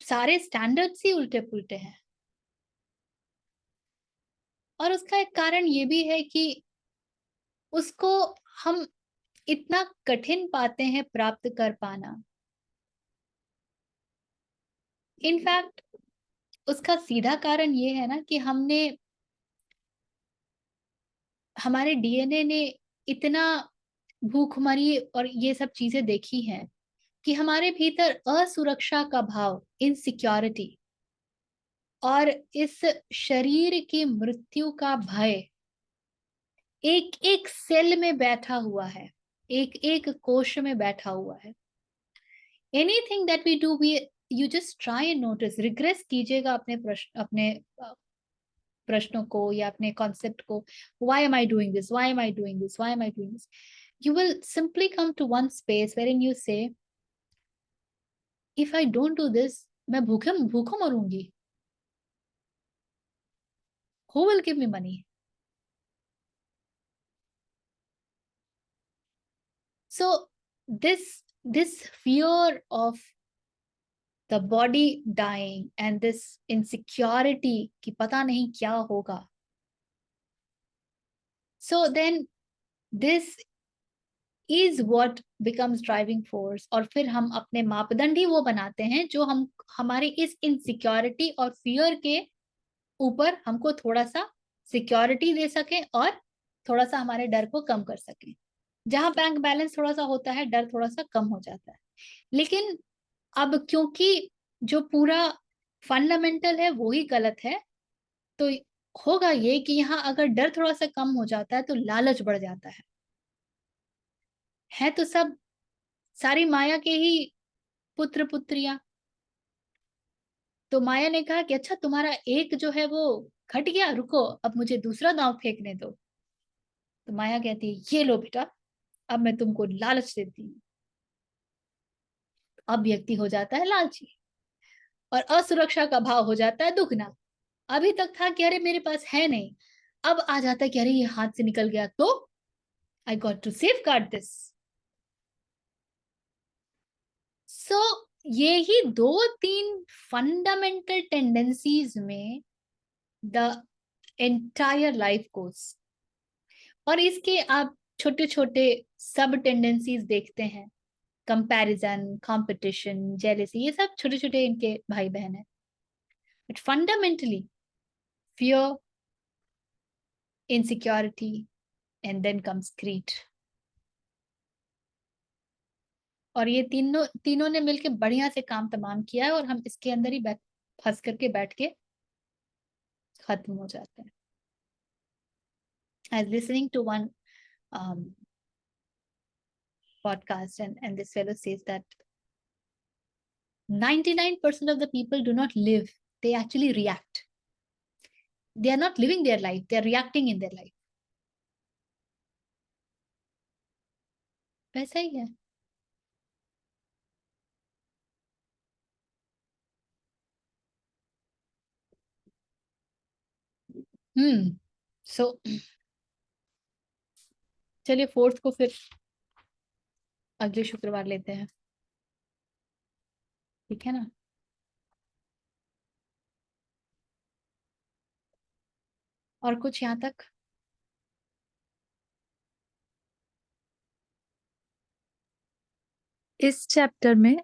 सारे स्टैंडर्ड्स ही उल्टे पुल्टे हैं। और उसका एक कारण ये भी है कि उसको हम इतना कठिन पाते हैं प्राप्त कर पाना। इनफैक्ट उसका सीधा कारण ये है ना कि हमारे डीएनए ने इतना भूखमरी और ये सब चीजें देखी हैं कि हमारे भीतर असुरक्षा का भाव, इनसिक्योरिटी, और इस शरीर की मृत्यु का भय एक एक सेल में बैठा हुआ है, एक एक कोश में बैठा हुआ है। Anything that we do, we you just try and notice, regress कीजिएगा अपने प्रश्नों को या अपने कॉन्सेप्ट को। Why am I doing this, why am I doing this, why am I doing this? You will simply come to one space wherein you say, if I don't do this, मैं भूखों मरूंगी. Who will give me money? So this fear of the body dying and this insecurity कि पता नहीं क्या होगा. So then this is what becomes driving force, और फिर हम अपने मापदंड ही वो बनाते हैं जो हमारे इस इनसिक्योरिटी और फियर के ऊपर हमको थोड़ा सा सिक्योरिटी दे सके और थोड़ा सा हमारे डर को कम कर सके। जहां बैंक बैलेंस थोड़ा सा होता है, डर थोड़ा सा कम हो जाता है। लेकिन अब क्योंकि जो पूरा फंडामेंटल है वो ही गलत है, तो होगा ये कि यहाँ अगर डर थोड़ा सा कम हो जाता है तो लालच बढ़ जाता है तो सब सारी माया के ही पुत्र पुत्रियां। तो माया ने कहा कि अच्छा, तुम्हारा एक जो है वो घट गया, रुको अब मुझे दूसरा दांव फेंकने दो। तो माया कहती है, ये लो बेटा, अब मैं तुमको लालच देती हूँ। अब व्यक्ति हो जाता है लालची और असुरक्षा का भाव हो जाता है दुगना। अभी तक था कि अरे मेरे पास है नहीं, अब आ जाता है कि अरे ये हाथ से निकल गया तो I got to safeguard this. So ये ही 2-3 फंडामेंटल टेंडेंसीज में द एंटायर लाइफ कोर्स, और इसके आप छोटे छोटे सब टेंडेंसीज देखते हैं, कंपैरिजन, कंपटीशन, जेलेसी, ये सब छोटे छोटे इनके भाई बहन है। But fundamentally fear, insecurity, and then comes greed. और ये तीनों ने मिलके बढ़िया से काम तमाम किया है और हम इसके अंदर ही फंस करके बैठ के खत्म हो जाते हैं। I was listening to one podcast and this fellow says that 99% of the people do not live, they actually react. They are not living their life, they are reacting in their life. वैसा ही है। सो चलिए 4th को फिर अगले शुक्रवार लेते हैं, ठीक है ना? और कुछ यहाँ तक? इस चैप्टर में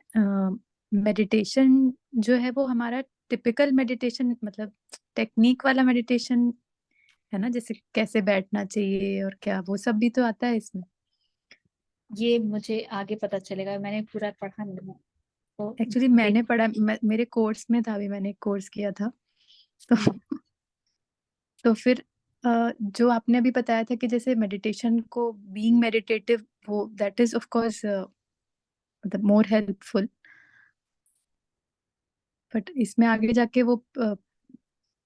मेडिटेशन जो है वो हमारा टिपिकल मेडिटेशन, मतलब टेक्निक वाला मेडिटेशन है ना, जैसे कैसे बैठना चाहिए और क्या, वो सब भी तो आता है इसमें। ये मुझे आगे पता चलेगा, मैंने पूरा पढ़ा नहीं है। तो एक्चुअली मैंने पढ़ा, मेरे कोर्स में था, अभी मैंने एक कोर्स किया था तो तो फिर जो आपने अभी बताया था कि जैसे मेडिटेशन को बीइंग मेडिटेटिव, वो दैट इज ऑफ कोर्स मतलब मोर हेल्पफुल, बट इसमें आगे जाके वो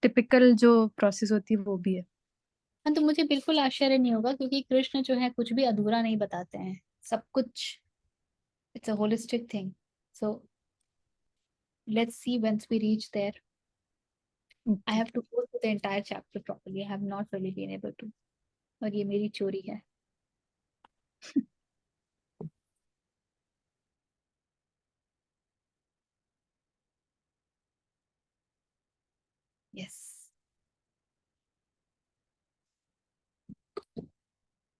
टिपिकल जो प्रोसेस होती है वो भी है। हाँ, तो मुझे बिल्कुल आश्चर्य नहीं होगा क्योंकि कृष्ण जो है कुछ भी अधूरा नहीं बताते हैं, सब कुछ, it's a holistic thing. So let's see whence we reach there. I have to go through the entire chapter properly. I have not really been able to. और ये मेरी चोरी है। Yes.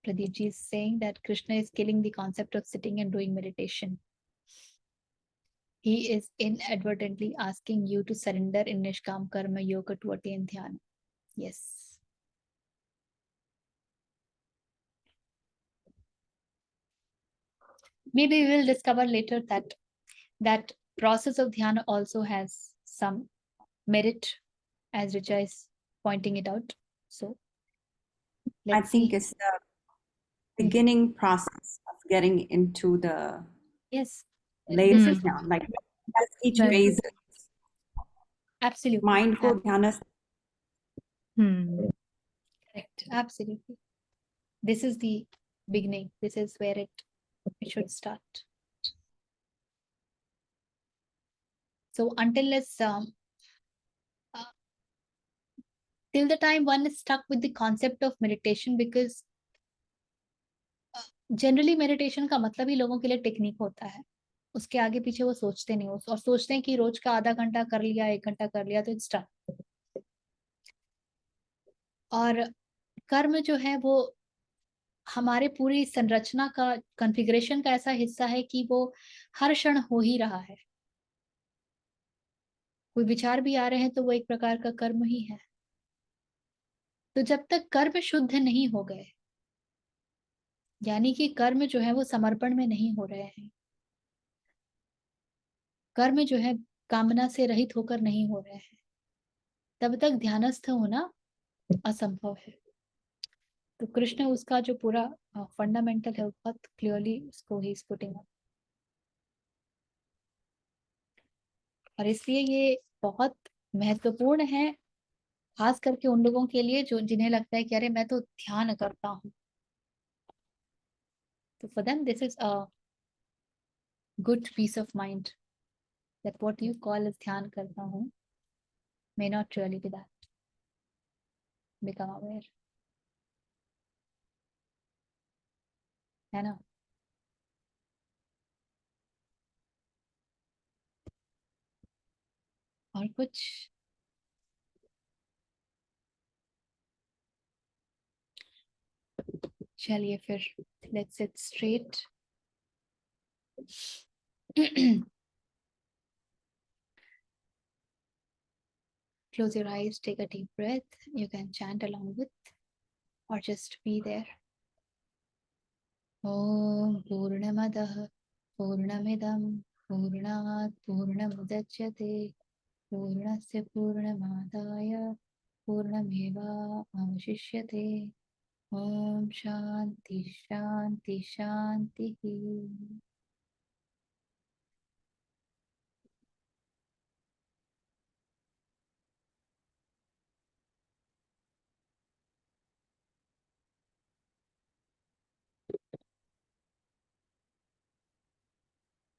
Pradeep ji is saying that Krishna is killing the concept of sitting and doing meditation. He is inadvertently asking you to surrender in Nishkam Karma Yoga to attain Dhyana. Yes. Maybe we will discover later that process of Dhyana also has some merit, as Richa is pointing it out. So I let's think see. it's the beginning process of getting into the Yes. later This is down, like as each Right. phase. absolutely Mind ko dhyana correct. Absolutely. This is the beginning. This is where it should start. So until till the time one is stuck with the concept of meditation, because generally meditation का मतलब ही लोगों के लिए technique होता है, उसके आगे पीछे वो सोचते नहीं और सोचते हैं कि रोज का आधा घंटा कर लिया, 1 घंटा कर लिया तो इट्स डन। और कर्म जो है वो हमारे पूरी संरचना का, कॉन्फ़िगरेशन का ऐसा हिस्सा है कि वो हर क्षण हो ही रहा है। कोई विचार भी आ रहे हैं तो वो एक प्रकार का कर्म ही है। तो जब तक कर्म शुद्ध नहीं हो गए, यानी कि कर्म जो है वो समर्पण में नहीं हो रहे हैं, कर्म जो है कामना से रहित होकर नहीं हो रहे हैं, तब तक ध्यानस्थ होना असंभव है। तो कृष्ण उसका जो पूरा फंडामेंटल है बहुत क्लियरली उसको ही इज पुटिंग अप। और इसलिए ये बहुत महत्वपूर्ण है, खास करके उन लोगों के लिए जो जिन्हें लगता है कि अरे मैं तो ध्यान करता हूँ। तो for them this is a good piece of mind that what you call as ध्यान करता हूँ may not really be that. Become aware, है ना? और कुछ? चलिए फिर let's sit straight. Close your eyes, take a deep breath. You can chant along with or just be there. Om Purnamadah Purnamidam Purnat Purnamudachyate Purnasya Purnamadaya Purnameva Avashishyate. Om Shanti Shanti Shanti.